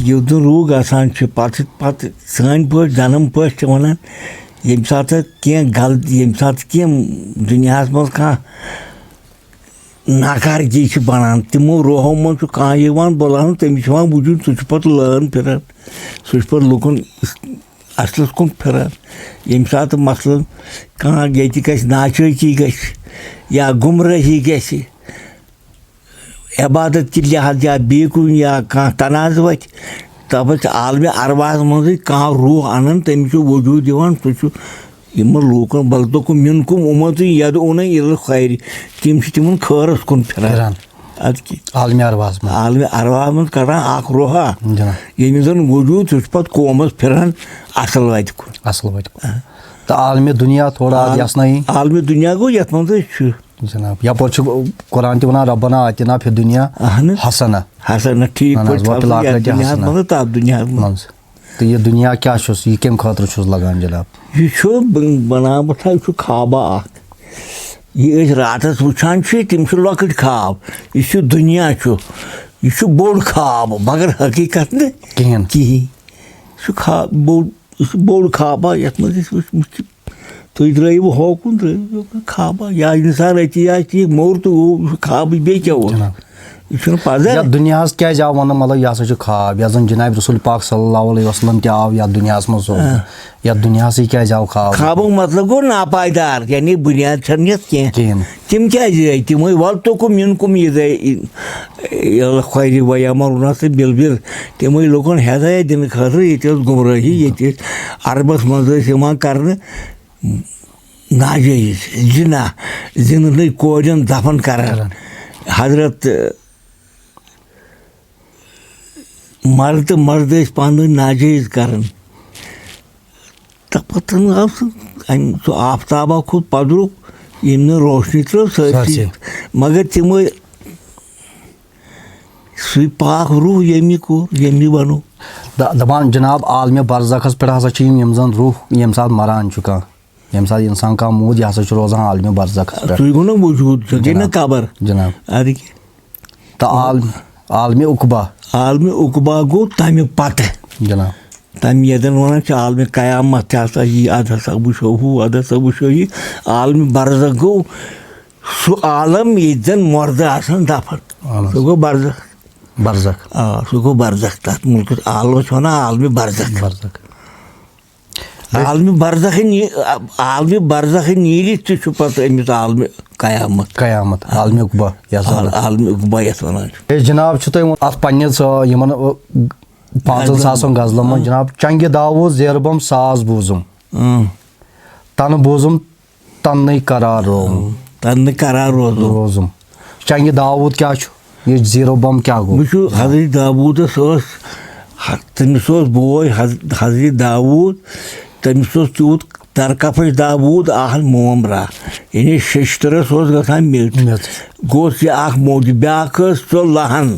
योद रूह गसान पत सान पे जन्म पे वन ये सात क्या गलत ये सात क्या दुनिया मज कह नाकारगी बनान तमो रूहों मज कह बुलान तमिस वजूद सह पे लान फिरान सह पे लुकन असलस कुन फिरान ये सात मसलन कह ये नाचकी ग या गुमराही ग इबादत के लिहाज या बी कुन या कह तनाज वत तब आलम अरवाह मज कह रूह अनान तमिस वजूद दिवान सह लूकन बल्कि मिनकुम उमत यद उन इल खैर तम तिमन खैरस कुन फिरान आलम अरवाह मज कड़ान रूहा ये जन वजूद सह पे कौमस फिरान असल वत कुन तो आलम दुनिया थोड़ा यसनाई आलम दुनिया गो यथ मज जनाब यप कुरान वन रब्बना आतिना फि दुनिया हसना हसना ठीक दुनिया मज तो ये दुनिया क्या यह कम खतर लगान जनाब यह बनावत यह खाबा यह रातस वुचान तम लकट खाब यह दुनिया यह बोड़ खाब मगर हकीकत न कहीं बोड़ खाबा ये तुम त्रो होकुन खाबा या इंसान अति मोर तो खाब बे क्या यह पजर दुनिया क्या आव वन मतलब यह हसा खाब या जन जनाब रसूल पाक सल्लल्लाहु अलैहि वसल्लम ते आव या दुनिया मज या दुनिया क्या आव खाब खाबो मतलब गो नापायदार यानी बुनियाद कह तम क्या तम वल तो मिनकुम ये खैर वमर से बिल बिल तम लुकन हिदायत दिन खतर ये गुमराही ये अरबस मज कर नाजायज जिना जिन कोरन दफन कर हजरत मर्द तो मर्द पान नाजायज कर पत आव सह आफ्ताबा खुद पदरुक यम रोशनी त्रो सी मगर तम सह पाक रूह यमी कोर यमी बनो दपान जनाब आलम बरज़खस पे हसा यम जन रूह यम सात मरान कह यम सात इंसान का मूद यह हसा रोजान आलम बरज़खस पे गो वजूद कबर जनाब अरे तो आलम उकबा गो तम पत जनाब तम यदन वन आलम कयामत हसा यी अद हसा वो हू अद हसा वो यी आलम बरज़ख गो सह आलम ये जन मर्द आसान दफन सह गो बरज़ख सह गो बरज़ख तथ मुल्क आलम वन आलम बरज़ख आलम बरज़ख नील पे अमिस आलम कयामत आलम उकबा यथ वन जनाब तुम अत पन्निस यमन 5,000 गजलों मज जनाब चंग दावूद जेरबम साज बूजुम तन बूजुम तन करार रोजुम चंग दावूद क्या ये जीरो बम क्या गो हजरत दाऊदस तमिस बोय हजरत दाऊद तमिस तूत तरकफश दाऊद आहन मोमरा यानी शशतरस गसान मिट गोस यह मोज ब्या सो लहन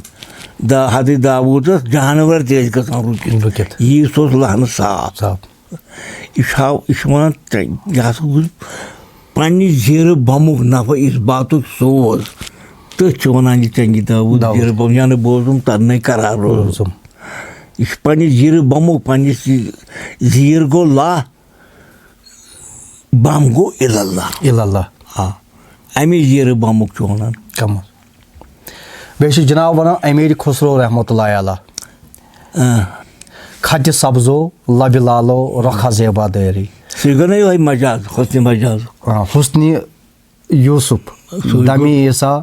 हजरत दाऊदस जानवर ते गसान रुकित यह लहन साफ यह वन यह पन्ने जीर बमुक नफा इस बातुक सोज तथ वन चंगी दाऊद जीर बम या बोजुम तन करार रोजुम यह पन्ने जीर बमुक पन्निस जीर गो ला बम गो इल्लल्लाह अमे जीर बमुक वन कम बे जनाब वन अमीर खुसरो रहमतुल्लाह अलैह खत सब्जो लब लालो रखा जेबा दरी सिगन यो मजाज हुस्न मजाज हुस्न यूसुफ दमी ईसा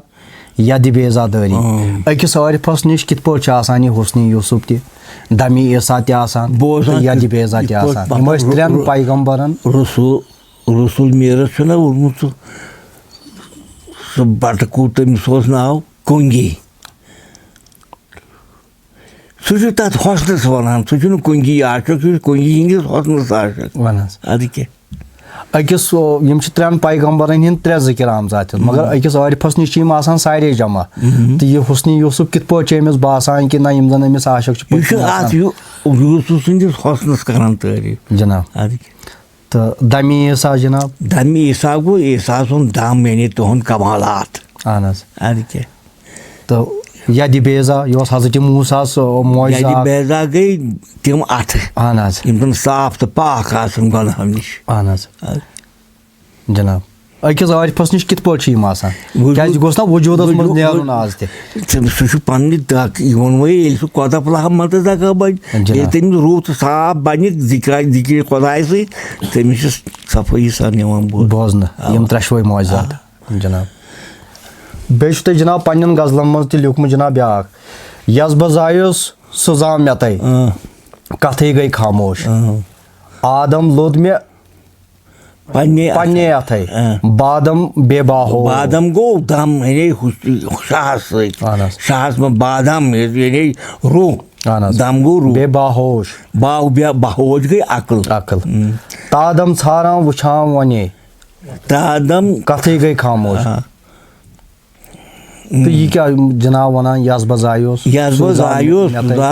यद बेजादरी अकिस आरिफस निश कित पा हुस्न यूसुफ तह दमी ईसा यद बेजा त्रेन पैगम्बरन रसूल मीरस ना वोर्मुत सह बटकू तमिस नाव कुंगी सह तथ हौसनस वन सह कुंगी आशक कुंगी हंदिस हौसनस आशक वन अद क्या अकिस त्रेन पैगम्बरन हिंद त्रे जिक्र आमजात मगर अकिस आरिफस निश सारे जमा तो यह हुस्न यूसुफ कित पे अमिस बासान कि ना जन अमिस आशक यूसुफ सदिस हौसनस करान तारीफ जनाब अद तो दमी ईसा जनाब दमी ईसा गो ईसा सुन दम यानी तुहद कमालात अहन अद क्या तो यद बेजा यह हजरत मूसा यद बेजा गई तम अथ अहन साफ तो पाक गुनाह नश अहन जनाब अकिस आरिफस निश कित पे क्या गोस ना वजूद मज नेरुन आज सह पन्ने ये खुदा पलाह मत दका बन तमिस रूत साफ बन जिक्र खुदाय समिस सफाई सान बोजन यम त्रेशवे मौजात जनाब बे जनाब पन्न गजलन मज लिखमुत जनाब ब्या यस बह जायुस सह जाम मे तय कथे गई खामोश आदम लोद मे पन्ने अथे बादम बेबाहो बादम गो दम शाहस शाहस में बादम यानी रूह दम गो रूह बेबाहोश बाहोश गई अकल अकल तादम छारा वुछाम वने तादम कथे गई खामोश तो ये क्या जनाब वन यस बजायोस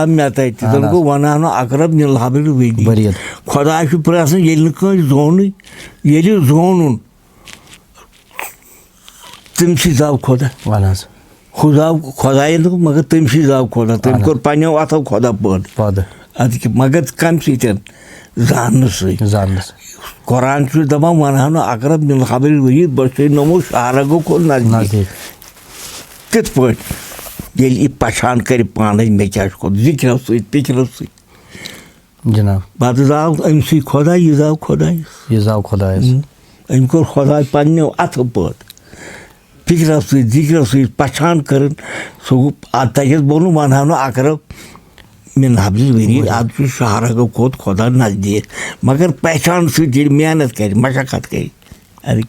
मे तन गो वन अकरब निलहबिल वदी खुदा प्रसन ये जोन ये जोन तमस जाव खुदा खुदा खुदायन मगर तमस जाव खुदा तम कोर पन्नो अथो खुदा पद अद मगर कम जान कुरान दपान वन अकरब निलहबिल वदी बस नमो शाहरगो को नजदीक कित पे ये पछान कर पान मे क्या जिक्र पिक्र जनाब पत जाव अमस खुदा यह जाव खुदायस अम कोर खुदा पन्नो अथो पद फिक्र जिक्र पछान कर सह तथस बोन वन अकरब मिन हब्ल वरीद अब शहरगो खोत खुदा नजदीक मगर पहचान सह मेहनत कर मशक्कत कर अरे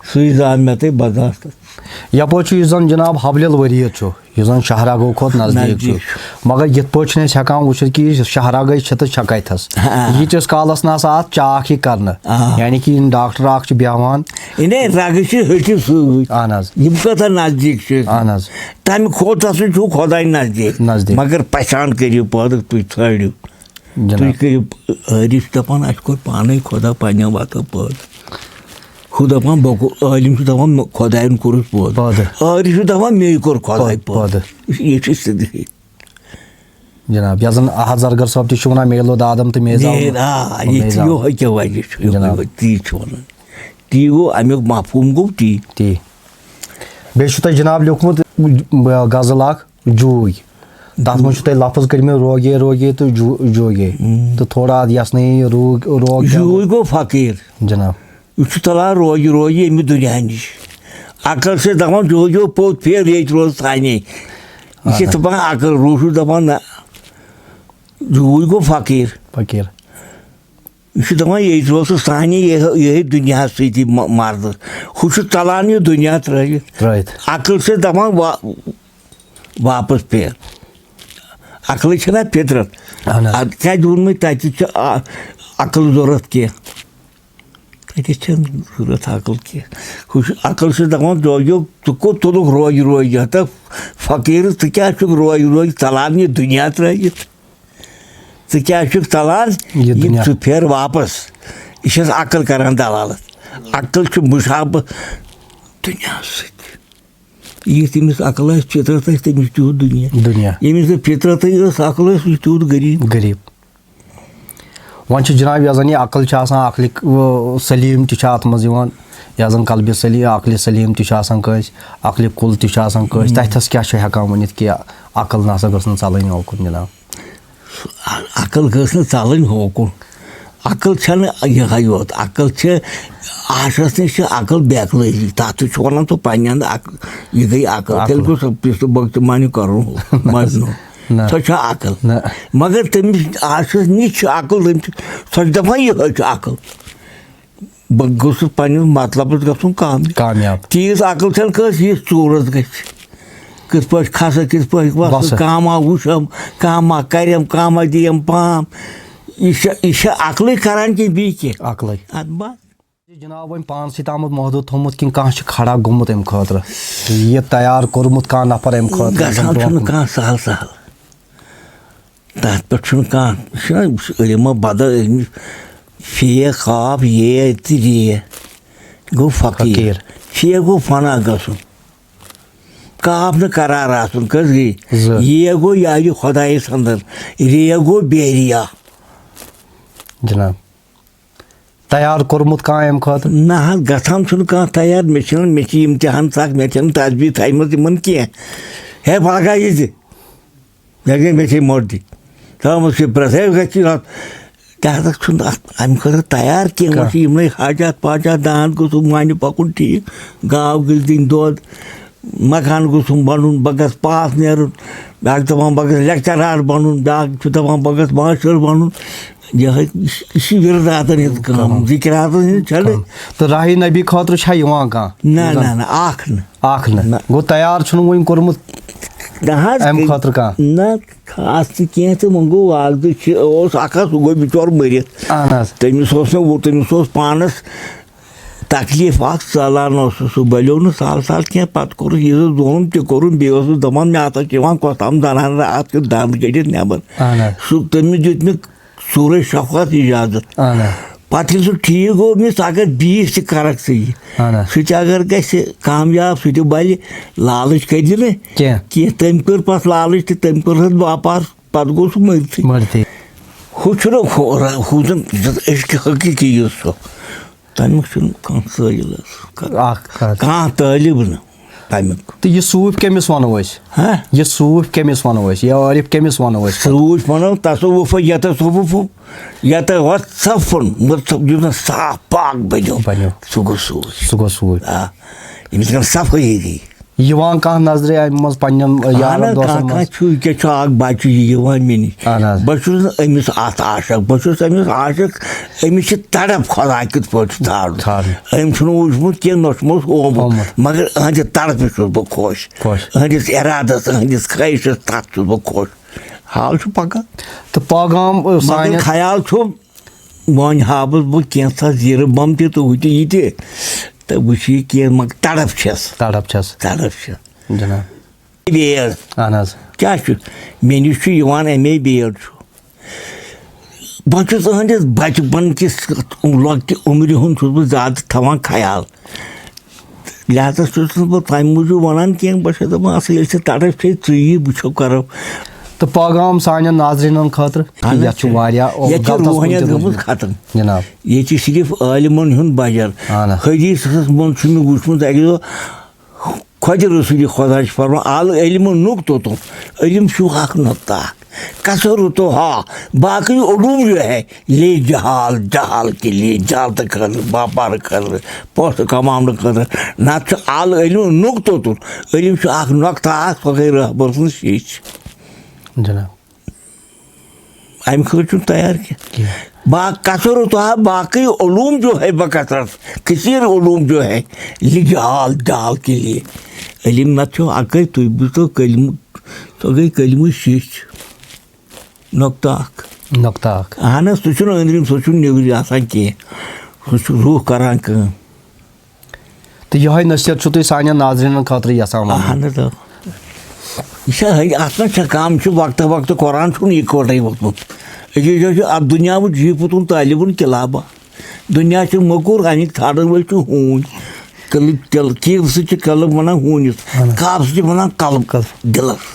सह जान मे तय बर्दाश्त यपो जन जनाब हबल वरीद यह शहरगो खोत नजदीक मगर ये पे हेकान वुचित कि शहरग तो कथस यीटिस कालस ना अत चाक ही कर यानी कि डॉक्टर अख बेहान रग हटिस कथा नजदीक तम खोत खुदा नजदीक मगर पहचान करियो पद तुम ठाड़ो तुम करियो हरिश दपान अस कोर पान खुदा पन्नो वतो पद दपान आलिम दपान खुदायन कोर पद आरिफ दपान मे कोर खुदा पद ये सिद्ध जनाब यजन अहद जरगर साहब ती वन मेलो आदम तो मेजा यो क्या वजह ती ती गो अमुक मफहूम गो ती बे जनाब लिखमुत गजल अख जूय तथ मज लफ्ज कर रोगे रोगे तो जोगे तो थोड़ा यसन रोग जूय गो फकीर जनाब यह तलान रोगे रोगे अमि दुनिया नश अकल से दपान जो जो पोत फेर ये रोज साने यह दपान अकल रूह दपान ना जूय गो फकीर फकीर यह दपान ये रोज साने यही दुनिया सी मर्द हूँ तलान यह दुनिया त्रित अकल से दपान वापस फेर अकल ना फितरत क्या दून तत अकल जरूरत कह जरूरत अकल कह अकल से दपान जो तो तुलुक रोज रोज तो फकीर तो क्या रोज रोज तलान यह दुनिया त्रित तो क्या तलान यह फेर वापस यह अकल करान दलालत अकल मुशाब दुनिया यह तमिस अकल फितरत तमिस तूत दुनिया यमिस फितरत अकल तूत गरीब वन जनाब यह जन अकल अकल सलीम तत मज यह कल्ब सलीम अकल सलीम तस अकल कुल तस तथस क्या हेकान वनित कि अकल ना गस चलन ओकुन जनाब अकल गस न चलन होकुन अकल छन यह योत अकल छ आशस नश अकल बेकलरी तथ वन तो पन्न यह गई अकल तेल गो पिस्त बगतमानी कर मजनू सो अकल मगर तमिस आशस नश अकल सो दपान यह अकल बह गोस पन्निस मतलब गुन कामयाब तीस अकल छन कस यह चूरस ग किस पे खस किस पे काम वुम काम करम काम दियम पाम यह अकल करान कि बी अकल जनाब वो पान सत आमुत महदूद थोमुत कि खड़ा गोमुत अम खतर यह तैयार कोरमुत कह नफर अम खतर सहल सहल तथ पे बदल फे खाब ये रे गो फकीर फे गो फना गुन काफ न करार आसन कस गई ये गो याद खुदाइस अंदर रे गो बेरिया जनाब तैयार कोरमुत कह अम खतर ना गसान कह तैयार मे इम्तिहान तक मे तस्बी थमत इन कह हे पगह ये मे मोटी थमुत प्रसव अम खतर तैयार कह हाजात पाजात दान गुम मान पकुन ठीक गाव गई दिन दोद मकान गुम बन बह पास नेरुन ब्या दपान बह लेक्चरार बन ब्या दपान बह मास्टर बन यह विरदातन हज जिक्रातन चल तो राही नबी खतर कह ना गो तैयार वो कोरमुत अम खतर कह ना खास कह तो वो गो अख गो बिचौर मरित तमिस पानस तकलीफ चलान सह बलो न साल साल कह पे कोर यह दोन तोर बेस दपान मे हसा कोताम जनान अत दंद कड़ित नबर सह तमिस दित मे सूरज शफकत इजाजत पे सह ठीक गो मिस अगर बीस करक सह अगर ग कामयाब सह बल लालच कर कह तम कर पे लालच तो तम कर बापार पे गो सह मरती हूँ इश्क हकीकी सह तमिक साइल कह तालिब न तमिक तो यह सूफ कमिस वनो यह सूफ कमिस वनो यह आरिफ कमिस वनो सूफ वनो तसव्वुफ यतसव्वुफ यतवत्सफुन साफ पाक बनो सह गो सूफ यमिस सफाई गई कह नजर अम क्या बच्चे मे नश बहुत अमिस अत आशक बहुत अमिस आशक अमिस तड़प खुदा कित पे ताड़न अम वुचमुत कह नोचमुत ओमुत मगर अहंद तड़प बह खुश अहंदिस इरादस अहंदिस ख्वाहिशस तथ बह खुश हाल पगह तो पैगाम ख्याल वन हाबस बह कैसा जीर बम तह तो वह कह मगर तड़प जनाब बेड़ क्या मे नश अमे बेड़ बहुत अहंदिस बचपन किस लॉक्ट उम्र हूँ बह ज्यादा थवान ख्याल लिहाजा बह तम मूजूब वन कह बस असल तड़प ची वो करो तो पैगाम सान नाजरीन खतर रूहानियत गई खत्म जनाब ये सिर्फ आलिमन हुंद बजर हदीस मन वुचमुत अक दो खुद रसूल खुदा फरमा आल इल्म नुक्तों इल्म नुक्ता कसर तो हाँ बाकी उलूम जो है ले जहाल जहाल के लिए जहालत कर व्यापार कर पोस्ट कमाने खतर ना आल इल्म नुक्तों इल्म नुक्ता सो गई रहबर सु शीश जनाब अम खर तैयार कह कसर तो हाँ बाकी उलूम जो है बकसरत कसीर उलूम जो है लिजाल जाल के लिए इल्म न अक तुम बुझो कलम सो गई कलम शीश नुक्ता अहन सह अंदरिम सह नबरी आसान कह सह रूह करान कम तो यह नसीहत तुम सान नाजरीन खतर यसान अहन अत काम वक्त वक्त कुरान इकवटे वोतमुत अब दुनिया जी पुतुन तालिबुन किलाबा दुनिया मकूर अमिक थाड़न वल हून कील सह कलब वन हूनिस काफ सह वन कलब दिलस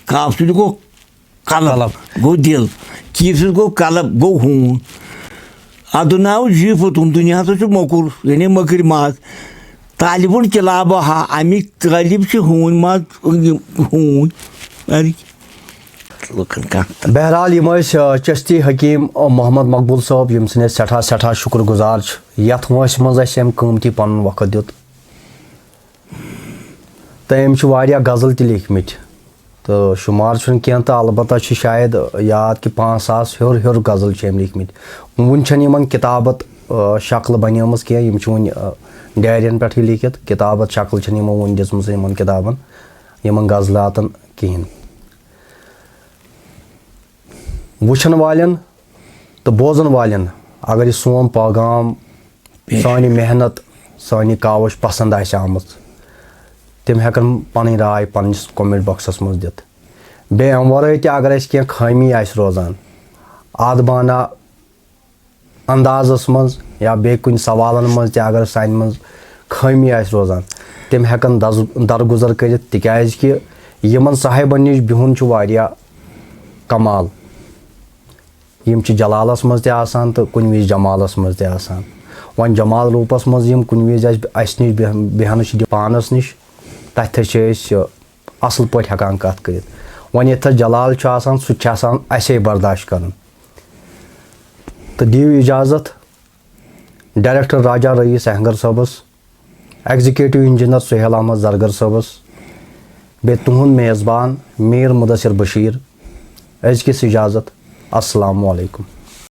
काफ सह गो कलब गो दिल कील सह गो कलब गो हून अदुनाव जी पुतुन दुनिया मकूर यानी मकर माज तालिबुन किलाबा हा अमिक तालिब हून माज हून लुकन कह बहरहाल यम चिश्ती हकीम मोहम्मद मकबूल साहब यम सन सठा सठा शुक्र गुजार यथ वंस मज अम कीमती पन वक्त दित तो अम गज़ल त लिखमत तो शुमार कह तो अलबत्ता शायद याद कि 5,000 हर गज़ल अम लिखमत वन किताबत शक्ल बनेम कह वन डायरियन पे लिखित किताबत शक्ल वन दिन किताबन इन गज़लातन कहें वुचन वालन तो बोजन वालन अगर यह सोन पैगाम सानी मेहनत सानी कावश पसंद आम तम हेकन पन राय पन्निस कमेंट बॉक्सस मज दित बे अम वराय ते अगर कह खामी रोजान आदबाना अंदाजस मज या बे कुन सवालन मज ते अगर सान मज खामी रोजान तम हेकन दरगुजर करित तिकाज कि यमन साहिबन निश बिहुन छु वारिया कमाल यम च जलालस मज ते आसान तो कुन विज जमालस मज ते आसान वन जमाल रूपस मज यम कुन विज अस निश बेहन पानस निश तथ असल पे हेकान कत कर वन ये जलाल सह असे बर्दाश्त कर तो दिव इजाज़त डायरेक्टर राजा रईस अहंगर सबस एग्जीक्यूटिव इंजीनियर सुहेल अहमद जरगर सबस बे तुहद मेज़बान मीर मुदस्सिर बशीर अज़किस इजाज़त अस्सलामु अलैकुम।